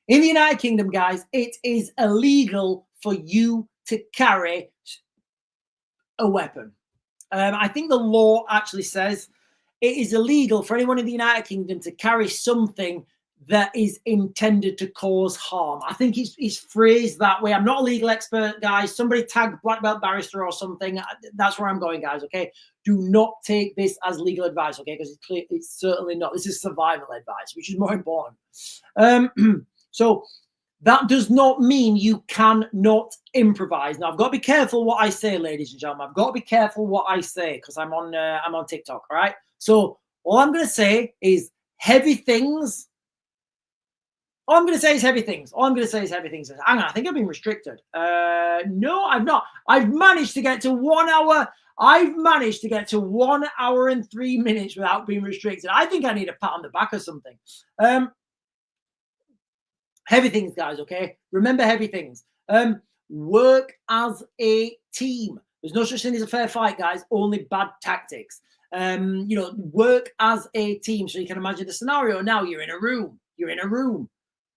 in the United Kingdom, guys, it is illegal for you to carry a weapon. I think the law actually says it is illegal for anyone in the United Kingdom to carry something that is intended to cause harm. I think it's phrased that way. I'm not a legal expert, guys. Somebody tag Black Belt Barrister or something. That's where I'm going, guys, okay? Do not take this as legal advice, okay? Because it's certainly not. This is survival advice, which is more important. So that does not mean you cannot improvise. Now, I've got to be careful what I say, ladies and gentlemen. I've got to be careful what I say because I'm on TikTok, all right? So all I'm going to say is heavy things. All I'm going to say is heavy things. All I'm going to say is heavy things. Hang on, I think I've been restricted. No, I've not. I've managed to get to 1 hour. I've managed to get to 1 hour and 3 minutes without being restricted. I think I need a pat on the back or something. Heavy things, guys, okay? Remember heavy things. Work as a team. There's no such thing as a fair fight, guys. Only bad tactics. Work as a team. So you can imagine the scenario now. You're in a room.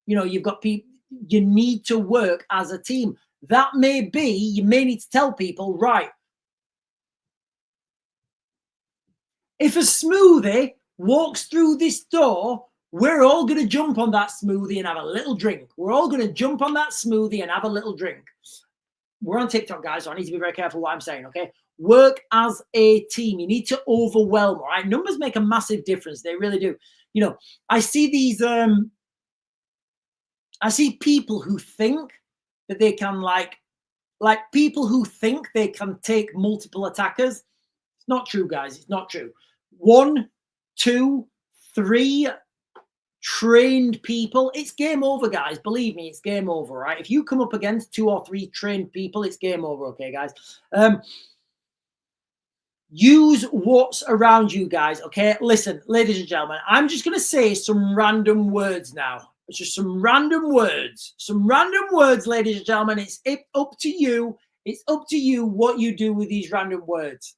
You know, you've got people, you need to work as a team. That may be, you may need to tell people, right, if a smoothie walks through this door, we're all going to jump on that smoothie and have a little drink. We're all going to jump on that smoothie and have a little drink. We're on TikTok, guys, so I need to be very careful what I'm saying, okay? Work as a team. You need to overwhelm, all right? Numbers make a massive difference. They really do. You know, I see these... I see people who think that they can like people who think they can take multiple attackers. It's not true, guys. It's not true. 1, 2, 3 trained people. It's game over, guys. Believe me, it's game over, right? If you come up against 2 or 3 trained people, it's game over, okay, guys? Use what's around you, guys, okay? Listen, ladies and gentlemen, I'm just going to say some random words now. It's just some random words, ladies and gentlemen. It's up to you. It's up to you what you do with these random words.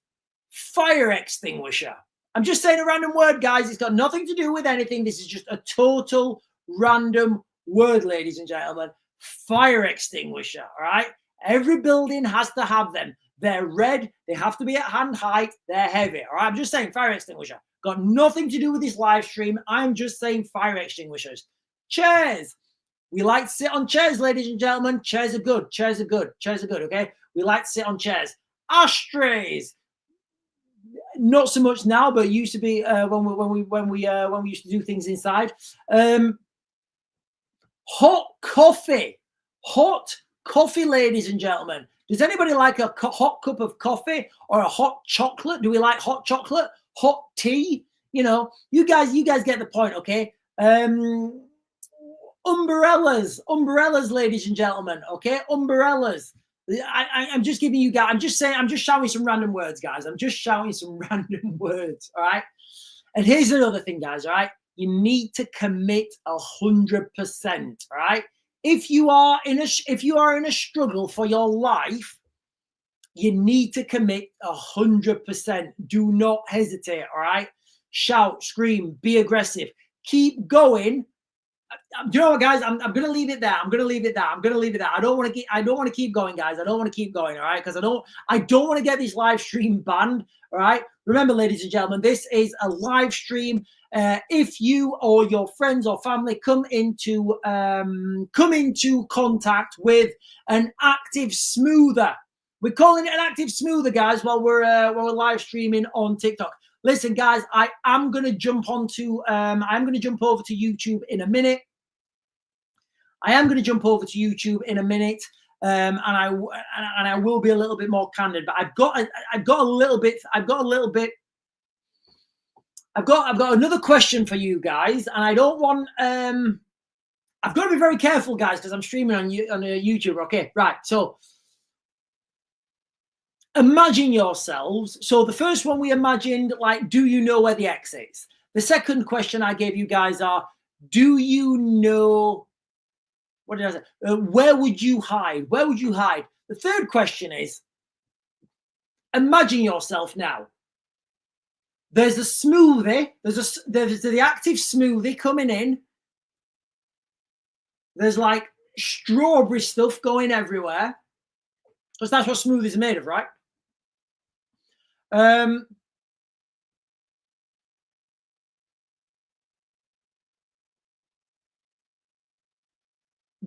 Fire extinguisher. I'm just saying a random word, guys. It's got nothing to do with anything. This is just a total random word, ladies and gentlemen. Fire extinguisher, all right? Every building has to have them. They're red. They have to be at hand height. They're heavy, all right? I'm just saying fire extinguisher. Got nothing to do with this live stream. I'm just saying fire extinguishers. Chairs. We like to sit on chairs, ladies and gentlemen. Chairs are good. Chairs are good. Chairs are good, okay? We like to sit on chairs. Ashtrays. Not so much now, but it used to be when we used to do things inside. Hot coffee, ladies and gentlemen. Does anybody like a hot cup of coffee or a hot chocolate? Do we like hot chocolate? Hot tea? You know, you guys get the point, okay? Umbrellas, ladies and gentlemen, okay? Umbrellas. I'm just giving you guys, I'm just shouting some random words, guys. I'm just shouting some random words, all right? And here's another thing, guys, all right? You need to commit 100%, all right? If you are in a struggle for your life, you need to commit 100%. Do not hesitate, all right? Shout, scream, be aggressive. Keep going. You know what, guys? I'm gonna leave it there. I don't want to keep going, guys. I don't want to keep going, all right? Because I don't want to get this live stream banned, all right? Remember, ladies and gentlemen, this is a live stream. If you or your friends or family come into contact with an active smoother, we're calling it an active smoother, guys, while we're live streaming on TikTok. Listen, guys, I'm gonna jump over to YouTube in a minute. And I will be a little bit more candid, but I've got another question for you guys, and I don't want I've got to be very careful, guys, because I'm streaming on YouTube. Okay, right. So imagine yourselves. So the first one we imagined, like, do you know where the exits? The second question I gave you guys are, do you know? What did I say? Where would you hide? Where would you hide? The third question is, imagine yourself now. There's a smoothie. There's the active smoothie coming in. There's like strawberry stuff going everywhere. Because that's what smoothies are made of, right?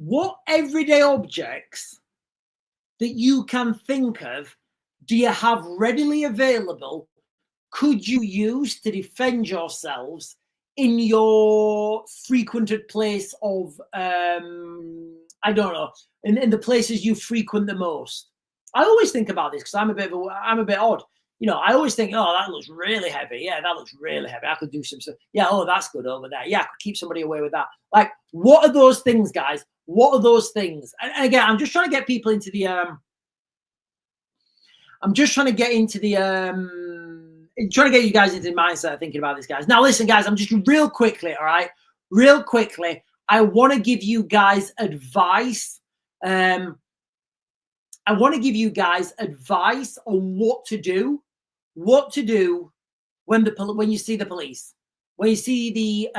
What everyday objects that you can think of do you have readily available could you use to defend yourselves in your frequented place of, I don't know, in the places you frequent the most? I always think about this because I'm a bit odd. You know, I always think, oh, that looks really heavy. Yeah, that looks really heavy. I could do some stuff. Yeah, oh, that's good over there. Yeah, I could keep somebody away with that. Like, what are those things, guys? What are those things? And again, I'm just trying to get people into the trying to get you guys into the mindset of thinking about this, guys. Now, listen, guys, I'm just real quickly, all right? Real quickly, I want to give you guys advice. I want to give you guys advice on what to do when you see the police, when you see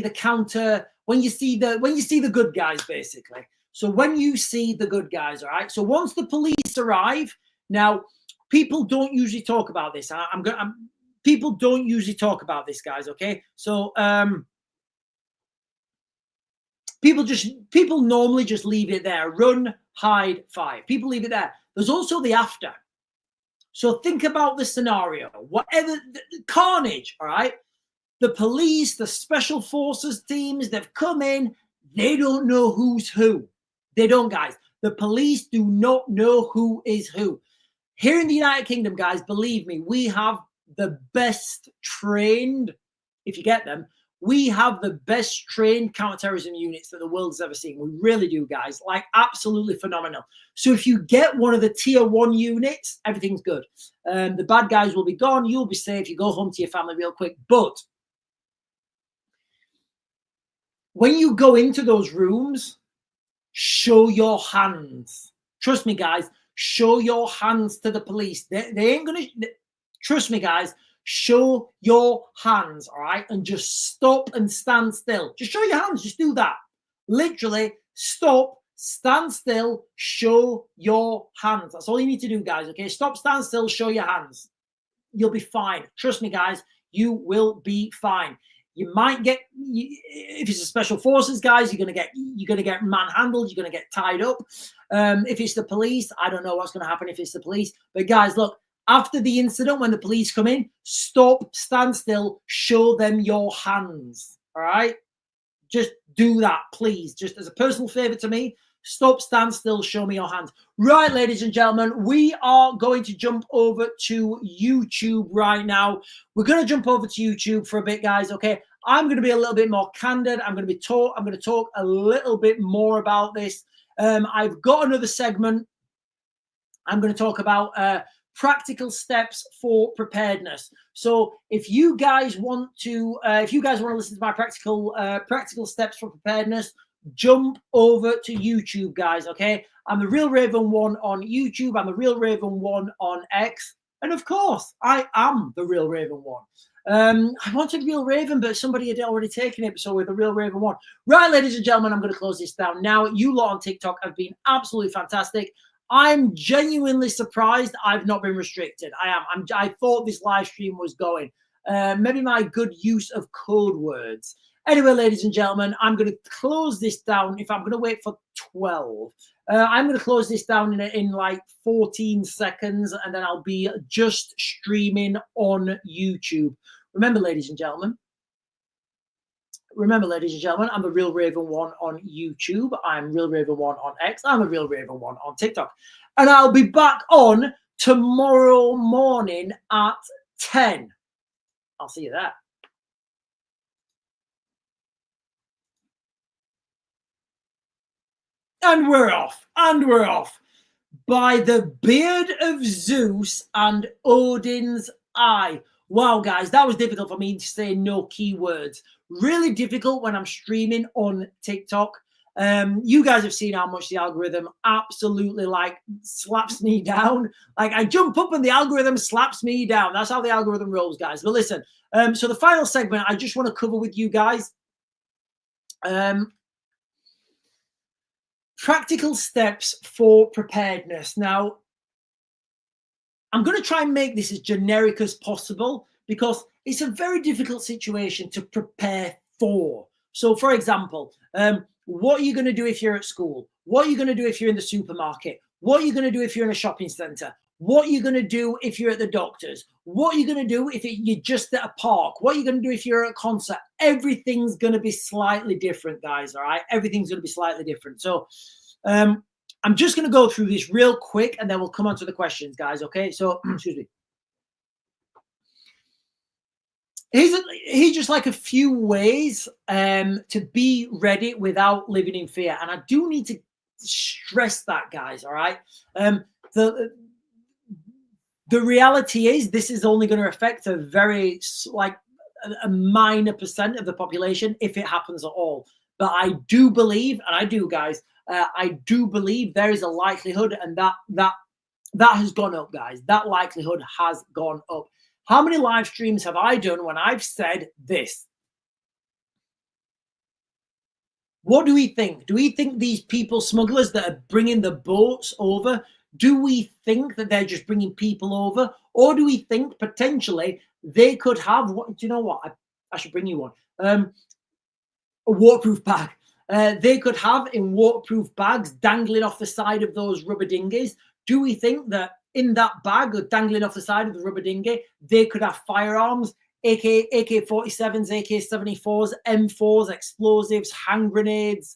the counter, when you see the good guys, basically. So when you see the good guys, all right. So once the police arrive, now people don't usually talk about this. People don't usually talk about this, guys. Okay, so people normally just leave it there. Run, hide, fight. People leave it there. There's also the after. So think about the scenario. Whatever the carnage, all right? The police, the special forces teams, they've come in. They don't know who's who. They don't, guys. The police do not know who is who. Here in the United Kingdom, guys, believe me, we have the best trained, if you get them, we have the best trained counterterrorism units that the world has ever seen. We really do, guys. Like, absolutely phenomenal. So if you get one of the tier 1 units, everything's good. The bad guys will be gone. You'll be safe. You go home to your family real quick. But when you go into those rooms, show your hands. Trust me, guys. Show your hands to the police. They ain't going to... Trust me, guys. show your hands, all right? And just stop and stand still. Just show your hands. Just do that. Literally stop, stand still, show your hands. That's all you need to do, guys, okay? Stop, stand still, show your hands. You'll be fine. Trust me, guys, you will be fine. You might get, if it's the special forces, guys, you're gonna get manhandled. You're gonna get tied up. If it's the police, I don't know what's gonna happen if it's the police. But guys, look, after the incident, when the police come in, stop, stand still, show them your hands. All right, just do that, please. Just as a personal favor to me. Stop, stand still, show me your hands. Right, ladies and gentlemen, we are going to jump over to YouTube right now. We're going to jump over to YouTube for a bit, guys, okay? I'm going to be a little bit more candid. I'm going to talk a little bit more about this. I've got another segment. I'm going to talk about practical steps for preparedness. So if you guys want to listen to my practical steps for preparedness, jump over to YouTube, guys, okay? I'm the Real Raven 1 on YouTube. I'm the Real Raven 1 on X. And of course, I am the Real Raven 1. I wanted Real Raven, but somebody had already taken it, so we're the Real Raven 1. Right, ladies and gentlemen, I'm going to close this down now. You lot on TikTok have been absolutely fantastic. I'm genuinely surprised I've not been restricted. I thought this live stream was going. Maybe my good use of code words. Anyway, ladies and gentlemen, I'm going to close this down. If I'm going to wait for 12, I'm going to close this down in like 14 seconds, and then I'll be just streaming on YouTube. Remember, ladies and gentlemen, I'm the Real Raven 1 on YouTube. I'm Real Raven 1 on X. I'm the Real Raven 1 on TikTok. And I'll be back on tomorrow morning at 10. I'll see you there. And we're off. By the beard of Zeus and Odin's eye. Wow, guys, that was difficult for me to say no keywords. Really difficult when I'm streaming on TikTok. You guys have seen how much the algorithm absolutely like slaps me down. Like I jump up and the algorithm slaps me down. That's how the algorithm rolls, guys. But listen, so the final segment I just want to cover with you guys. Practical steps for preparedness. Now, I'm going to try and make this as generic as possible because it's a very difficult situation to prepare for. So, for example, what are you going to do if you're at school? What are you going to do if you're in the supermarket? What are you going to do if you're in a shopping center? What are you going to do if you're at the doctor's? What are you going to do if you're just at a park? What are you going to do if you're at a concert? Everything's going to be slightly different, guys, all right? Everything's going to be slightly different. So I'm just going to go through this real quick, and then we'll come on to the questions, guys, okay? So, excuse me. Here's just like a few ways to be ready without living in fear. And I do need to stress that, guys, all right? The reality is this is only going to affect a very, like, a minor % of the population if it happens at all. But I do believe, and I do, guys, I do believe there is a likelihood, and that has gone up, guys. That likelihood has gone up. How many live streams have I done when I've said this? What do we think? Do we think these people, smugglers that are bringing the boats over, do we think that they're just bringing people over? Or do we think potentially they could have, do you know what? I should bring you one. A waterproof bag. They could have in waterproof bags dangling off the side of those rubber dinghies. Do we think that in that bag or dangling off the side of the rubber dinghy, they could have firearms, AK-47s, AK-74s, M4s, explosives, hand grenades,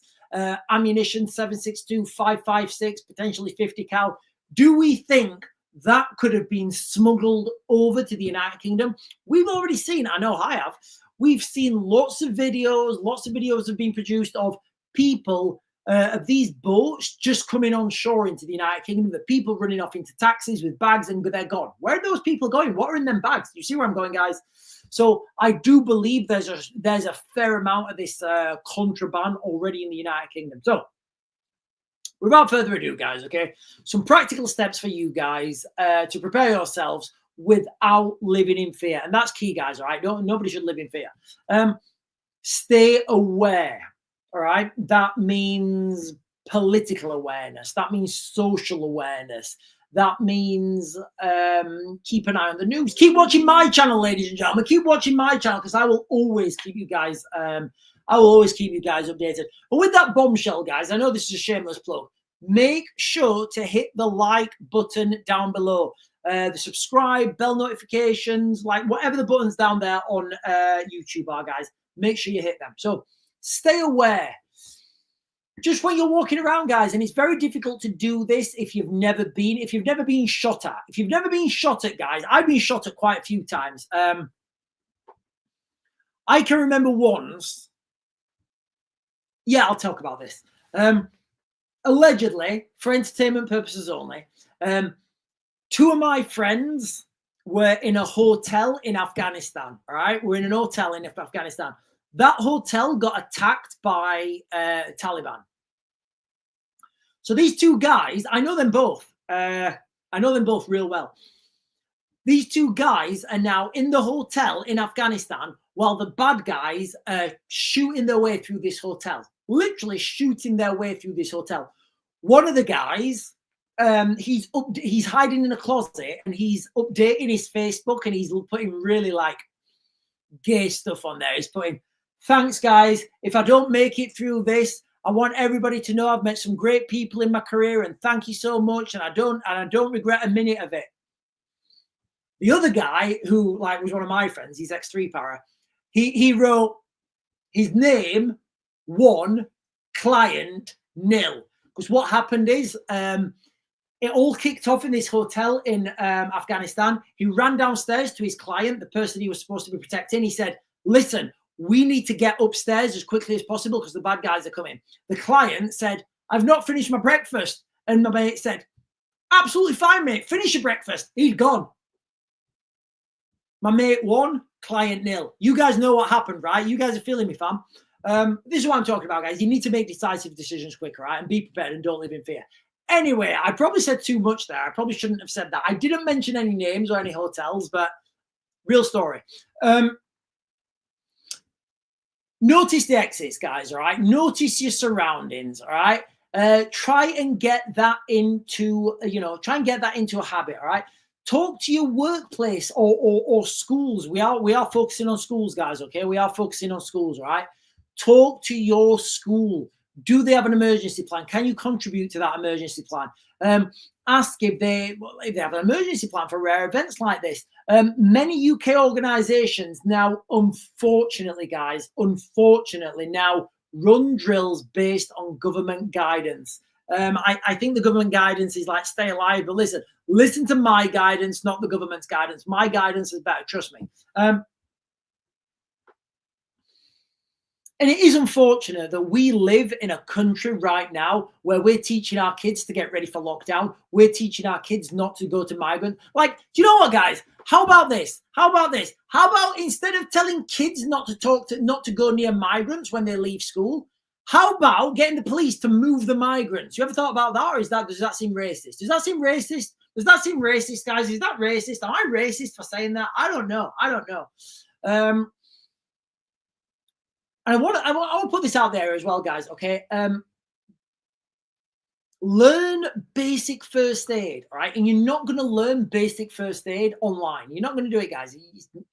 ammunition, 7.62, 5.56, potentially 50 cal? Do we think that could have been smuggled over to the United Kingdom? We've already seen, I know I have, we've seen lots of videos have been produced of people, of these boats just coming on shore into the United Kingdom, the people running off into taxis with bags and they're gone. Where are those people going? What are in them bags? You see where I'm going, guys? So I do believe there's a fair amount of this contraband already in the United Kingdom. So without further ado, guys, okay, some practical steps for you guys to prepare yourselves without living in fear. And that's key, guys, all right? Nobody should live in fear. Stay aware, all right? That means political awareness. That means social awareness. That means keep an eye on the news. Keep watching my channel, ladies and gentlemen. Keep watching my channel, because I will always keep you guys I will always keep you guys updated. But with that bombshell, guys, I know this is a shameless plug. Make sure to hit the like button down below. The subscribe, bell notifications, like whatever the buttons down there on YouTube are, guys. Make sure you hit them. So stay aware. Just when you're walking around, guys, and it's very difficult to do this if you've never been shot at. If you've never been shot at, guys, I've been shot at quite a few times. I can remember once. Yeah, I'll talk about this. Allegedly, for entertainment purposes only, two of my friends were in a hotel in Afghanistan. All right, we're in an hotel in Afghanistan. That hotel got attacked by Taliban. So these two guys, I know them both. I know them both real well. These two guys are now in the hotel in Afghanistan while the bad guys are shooting their way through this hotel. Literally shooting their way through this hotel. One of the guys, he's hiding in a closet and he's updating his Facebook and he's putting really like gay stuff on there. He's putting, thanks guys, if I don't make it through this, I want everybody to know I've met some great people in my career and thank you so much, and I don't regret a minute of it. The other guy, who like was one of my friends, he's X3 Para, he wrote his name 1, client 0. Because what happened is it all kicked off in this hotel in Afghanistan. He ran downstairs to his client, the person he was supposed to be protecting. He said, listen, we need to get upstairs as quickly as possible because the bad guys are coming. The client said, I've not finished my breakfast. And my mate said, absolutely fine, mate. Finish your breakfast. He'd gone. My mate 1, client 0. You guys know what happened, right? You guys are feeling me, fam. This is what I'm talking about, guys. You need to make decisive decisions quicker, right? And be prepared and don't live in fear. Anyway, I probably said too much there. I probably shouldn't have said that. I didn't mention any names or any hotels, but real story. Notice the exits, guys, all right? Notice your surroundings, all right? Try and get that into, try and get that into a habit, all right? Talk to your workplace or schools. We are focusing on schools, guys, okay? We are focusing on schools, all right? Talk to your school. Do they have an emergency plan? Can you contribute to that emergency plan? Ask if they have an emergency plan for rare events like this. Many UK organisations now, unfortunately, guys, now run drills based on government guidance. I think the government guidance is like stay alive, but listen to my guidance, not the government's guidance. My guidance is better, trust me. And it is unfortunate that we live in a country right now where we're teaching our kids to get ready for lockdown. We're teaching our kids not to go to migrant. Like, do you know what, guys? How about this? How about instead of telling kids not to go near migrants when they leave school, how about getting the police to move the migrants? You ever thought about that, or does that seem racist? Does that seem racist? Does that seem racist, guys? Is that racist? Am I racist for saying that? I don't know. And I want to put this out there as well, guys, okay? Learn basic first aid, all right? And you're not going to learn basic first aid online. You're not going to do it, guys. It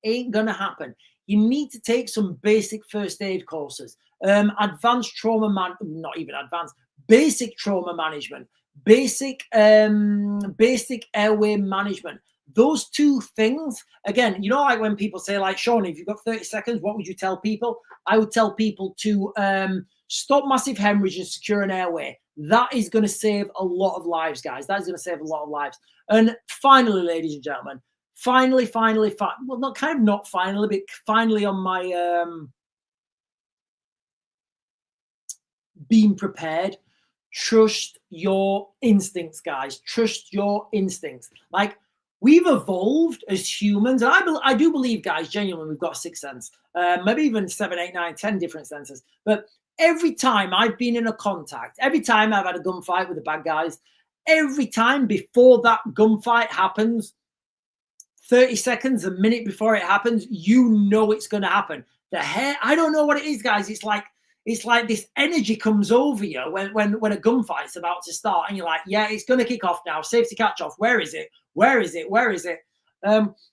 ain't going to happen. You need to take some basic first aid courses. Advanced trauma not even advanced, basic trauma management, basic airway management. Those two things, again, like when people say, like, Sean, if you've got 30 seconds, what would you tell people? I would tell people to stop massive hemorrhage and secure an airway. That is going to save a lot of lives, guys. That is going to save a lot of lives. And finally, ladies and gentlemen, finally, well, not finally, but finally on my being prepared, trust your instincts, guys. Trust your instincts. Like, we've evolved as humans, and I do believe, guys, genuinely, we've got a sixth sense, maybe even 7, 8, 9, 10 different senses. But every time I've been in a contact, every time I've had a gunfight with the bad guys, every time before that gunfight happens, 30 seconds, a minute before it happens, you know it's going to happen. The hair, I don't know what it is, guys. It's like this energy comes over you when a gunfight's about to start, and you're like, yeah, it's going to kick off now. Safety catch off. Where is it? Where is it? Where is it?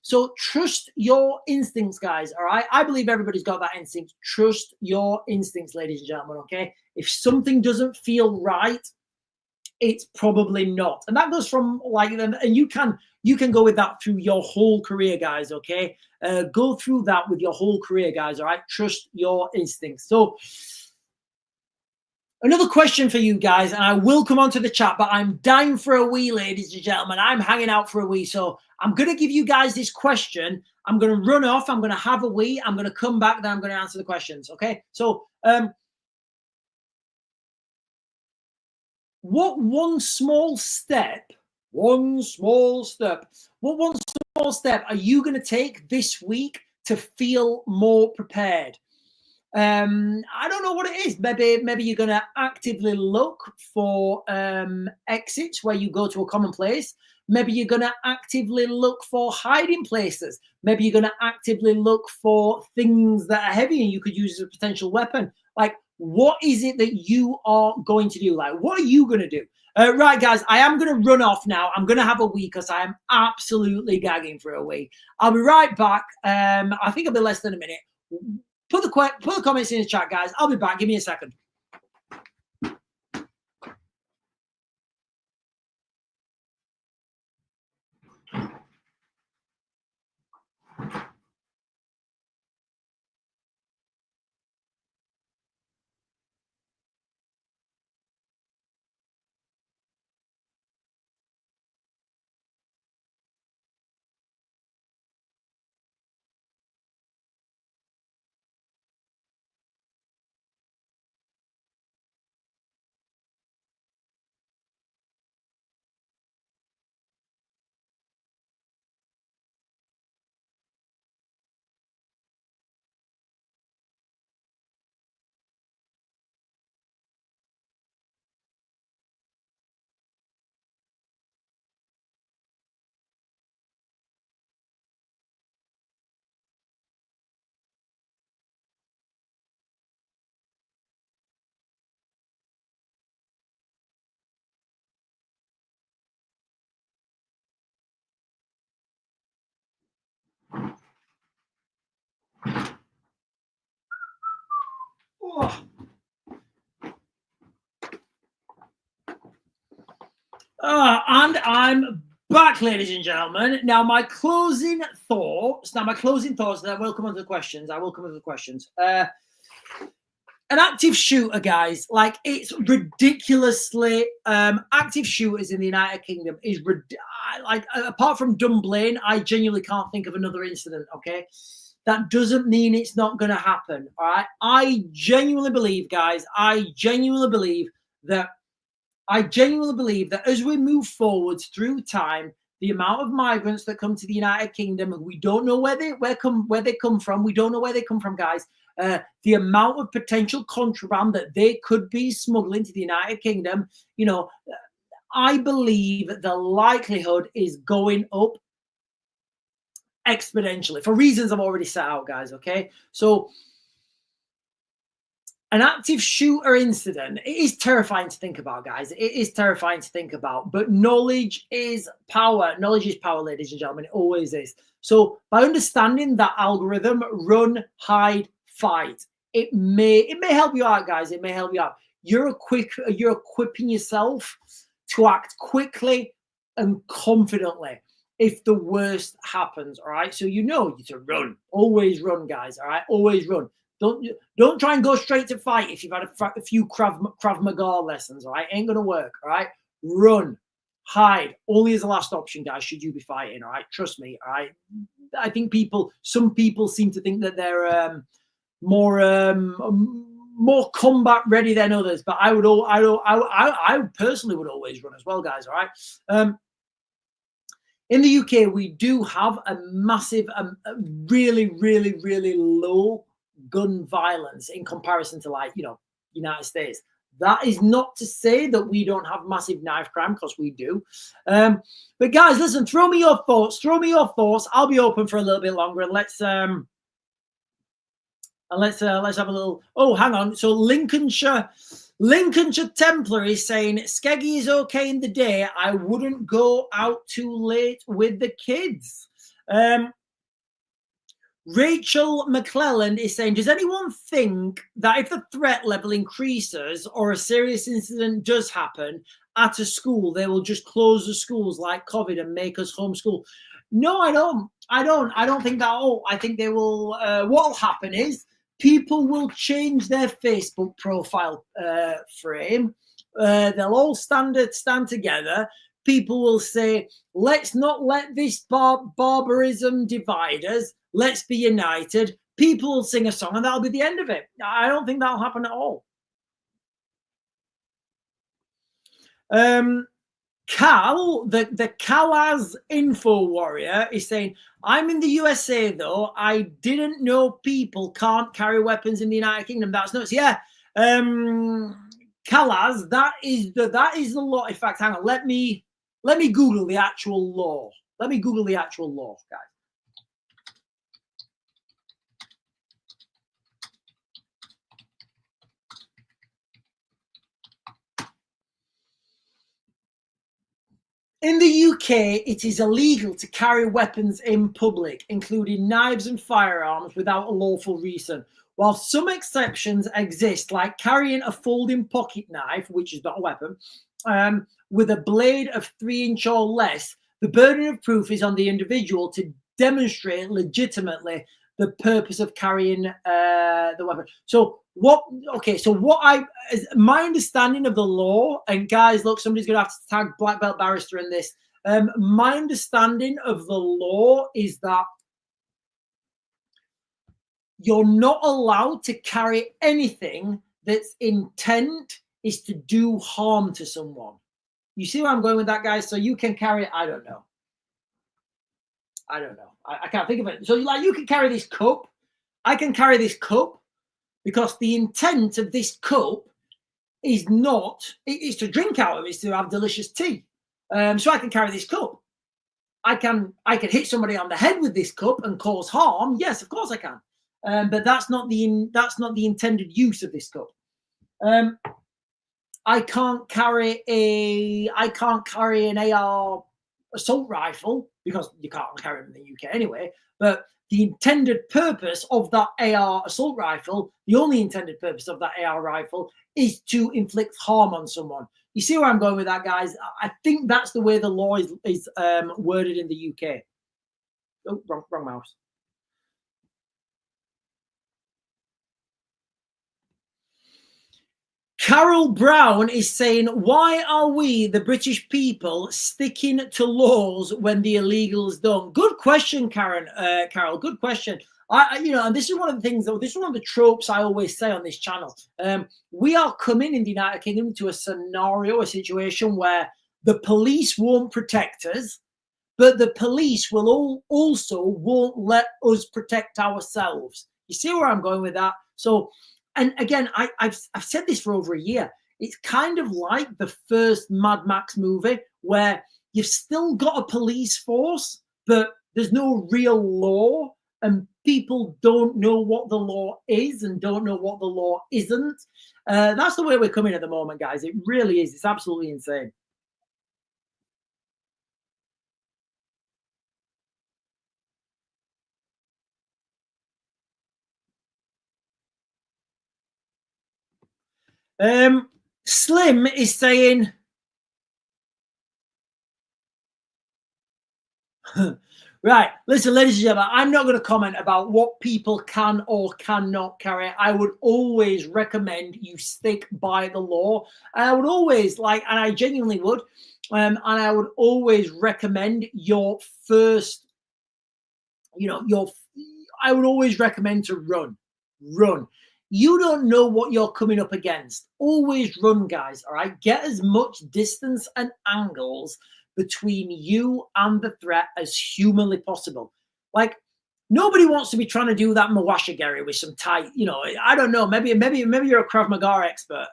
So trust your instincts, guys. All right. I believe everybody's got that instinct. Trust your instincts, ladies and gentlemen. Okay. If something doesn't feel right, it's probably not. And that goes from like, and you can go with that through your whole career, guys. Okay. Go through that with your whole career, guys. All right. Trust your instincts. So another question for you guys, and I will come onto the chat, but I'm dying for a wee, ladies and gentlemen. I'm hanging out for a wee. So I'm going to give you guys this question. I'm going to run off. I'm going to have a wee. I'm going to come back. Then I'm going to answer the questions. Okay. So, what one small step are you going to take this week to feel more prepared? I don't know what it is. Maybe you're going to actively look for exits where you go to a common place. Maybe you're going to actively look for hiding places. Maybe you're going to actively look for things that are heavy and you could use as a potential weapon. Like, what is it that you are going to do? Like, what are you going to do? Right, guys, I am going to run off now. I'm going to have a wee because I am absolutely gagging for a wee. I'll be right back. I think it'll be less than a minute. Put the comments in the chat, guys. I'll be back. Give me a second. Oh. And I'm back, ladies and gentlemen. Now, my closing thoughts. And I will come on to the questions. An active shooter, guys, like, it's ridiculously active shooters in the United Kingdom is like, apart from Dunblane, I genuinely can't think of another incident. Okay, that doesn't mean it's not going to happen. All right, I genuinely believe, guys, I genuinely believe that as we move forwards through time, the amount of migrants that come to the United Kingdom, we don't know where they come from. We don't know where they come from, guys. The amount of potential contraband that they could be smuggling to the United Kingdom, you know, I believe the likelihood is going up exponentially for reasons I've already set out, guys. Okay, so an active shooter incident, it is terrifying to think about, guys. It is terrifying to think about, but knowledge is power. Knowledge is power, ladies and gentlemen. It always is. So by understanding that algorithm, run, hide, fight, it may help you out, guys. It may help you out. You're equipping yourself to act quickly and confidently if the worst happens. All right. So you know to run. Always run, guys. All right. Always run. Don't try and go straight to fight if you've had a few Krav Maga lessons. All right, ain't gonna work. All right, run, hide, only as a last option, guys. Should you be fighting? All right, trust me. All right, I think some people seem to think that they're more combat ready than others, but I personally would always run as well, guys. All right. In the UK, we do have a massive, really, really low gun violence in comparison to, like, United States. That is not to say that we don't have massive knife crime, because we do. But guys, listen, throw me your thoughts. Throw me your thoughts. I'll be open for a little bit longer, and let's have a little. Oh, hang on. So Lincolnshire Templar is saying Skeggy is okay in the day. I wouldn't go out too late with the kids. Rachel McClelland is saying, does anyone think that if the threat level increases or a serious incident does happen at a school, they will just close the schools like COVID and make us homeschool? No, I don't. I don't think that at all. I think they will. What will happen is people will change their Facebook profile frame. They'll all stand together. People will say, let's not let this barbarism divide us. Let's be united. People will sing a song, and that'll be the end of it. I don't think that'll happen at all. Cal, the Calaz Info Warrior, is saying, I'm in the USA, though. I didn't know people can't carry weapons in the United Kingdom. That's nuts. Yeah. Calaz, that is the law. In fact, hang on. Let me Google the actual law. Let me Google the actual law, guys. In the UK, it is illegal to carry weapons in public, including knives and firearms, without a lawful reason. While some exceptions exist, like carrying a folding pocket knife, which is not a weapon, with a blade of 3 inches or less, the burden of proof is on the individual to demonstrate legitimately the purpose of carrying the weapon. So my understanding of the law, and guys, look, somebody's going to have to tag Black Belt Barrister in this. My understanding of the law is that you're not allowed to carry anything that's intent is to do harm to someone. You see where I'm going with that, guys? So you can carry, I don't know. I can't think of it. So like, you can carry this cup. I can carry this cup because the intent of this cup is not, it's to drink out of, it's to have delicious tea. So I can carry this cup. I can hit somebody on the head with this cup and cause harm. Yes, of course I can. But that's not the intended use of this cup. I can't carry an AR assault rifle because you can't carry them in the UK anyway. But the intended purpose of that AR assault rifle, the only intended purpose of that AR rifle, is to inflict harm on someone. You see where I'm going with that, guys? I think that's the way the law is worded in the UK. Oh, wrong mouse. Carol Brown is saying, why are we, the British people, sticking to laws when the illegals don't? Good question, Carol. Good question. And this is one of the things, this is one of the tropes I always say on this channel. We are coming in the United Kingdom to a situation where the police won't protect us, but the police will won't let us protect ourselves. You see where I'm going with that? So, and again, I've said this for over a year. It's kind of like the first Mad Max movie where you've still got a police force, but there's no real law, and people don't know what the law is and don't know what the law isn't. That's the way we're coming at the moment, guys. It really is. It's absolutely insane. Slim is saying, right, listen, ladies and gentlemen, I'm not going to comment about what people can or cannot carry. I would always recommend you stick by the law. And I would always and I genuinely would, and I would always recommend your first, I would always recommend to run. You don't know what you're coming up against. Always run, guys, all right? Get as much distance and angles between you and the threat as humanly possible. Like, Nobody wants to be trying to do that Mawashigeri with some tight, I don't know. Maybe you're a Krav Maga expert.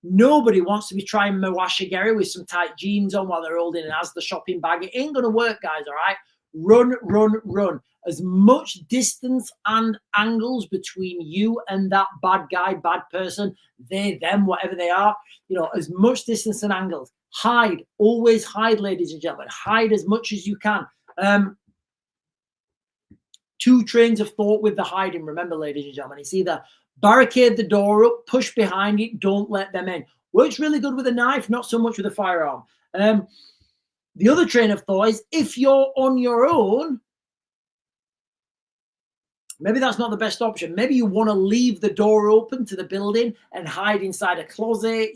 Nobody wants to be trying Mawashigeri with some tight jeans on while they're holding an Asda shopping bag. It ain't going to work, guys, all right? Run, run, run. As much distance and angles between you and that bad guy, bad person, they, them, whatever they are, as much distance and angles. Hide. Always hide, ladies and gentlemen. Hide as much as you can. 2 trains of thought with the hiding. Remember, ladies and gentlemen, it's either barricade the door up, push behind it, don't let them in. Works really good with a knife, not so much with a firearm. The other train of thought is if you're on your own, maybe that's not the best option. Maybe you want to leave the door open to the building and hide inside a closet,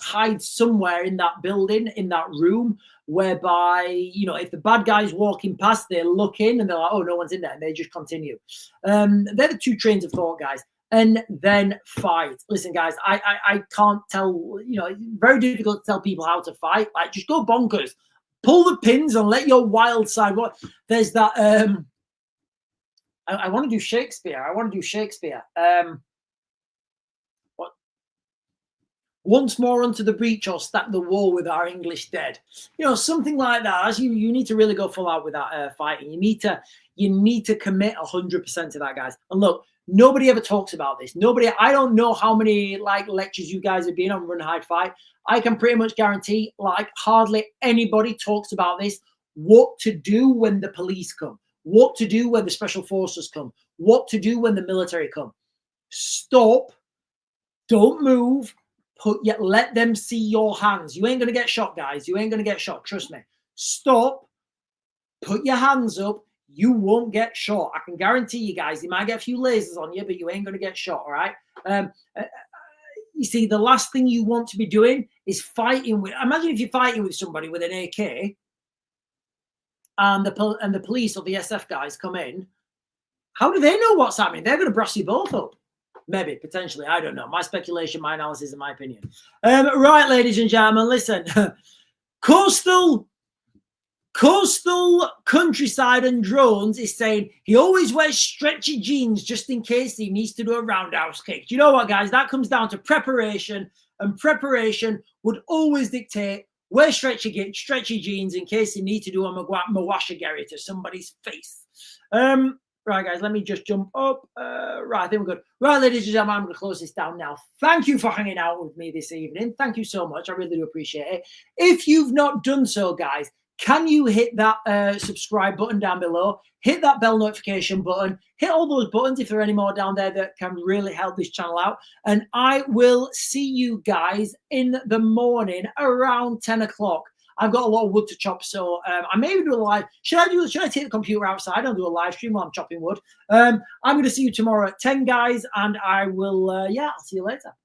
hide somewhere in that building, in that room, whereby, if the bad guy's walking past, they look in and they're like, oh, no one's in there, and they just continue. They're the 2 trains of thought, guys. And then fight. Listen, guys, I can't tell, very difficult to tell people how to fight. Like, just go bonkers. Pull the pins and let your wild side. There's that, I want to do Shakespeare. What? Once more unto the breach or stack the wall with our English dead. Something like that. As you need to really go full out with that fighting. You need to commit 100% to that, guys. And look, nobody ever talks about this. I don't know how many lectures you guys have been on Run, Hide, Fight. I can pretty much guarantee hardly anybody talks about this. What to do when the police come. What to do when the special forces come. What to do when the military come. Stop. Don't move. Let them see your hands. You ain't going to get shot, guys. You ain't going to get shot. Trust me. Stop. Put your hands up. You won't get shot. I can guarantee you, guys. You might get a few lasers on you, but you ain't going to get shot, all right? You see, the last thing you want to be doing is fighting with... Imagine if you're fighting with somebody with an AK and the police or the SF guys come in. How do they know what's happening? They're going to brass you both up. Maybe, potentially. I don't know. My speculation, my analysis, and my opinion. Right, ladies and gentlemen, listen. Coastal Countryside and Drones is saying he always wears stretchy jeans just in case he needs to do a roundhouse kick. Do you know what, guys? That comes down to preparation, and preparation would always dictate wear stretchy jeans in case you need to do a Mawashigeri to somebody's face. Right, guys, let me just jump up. Right, I think we're good. Right, ladies and gentlemen, I'm going to close this down now. Thank you for hanging out with me this evening. Thank you so much. I really do appreciate it. If you've not done so, guys, can you hit that subscribe button down below? Hit that bell notification button. Hit all those buttons if there are any more down there that can really help this channel out. And I will see you guys in the morning around 10 o'clock. I've got a lot of wood to chop, so I may even do a live. Should I take the computer outside and do a live stream while I'm chopping wood? I'm going to see you tomorrow at 10, guys, and I will, I'll see you later.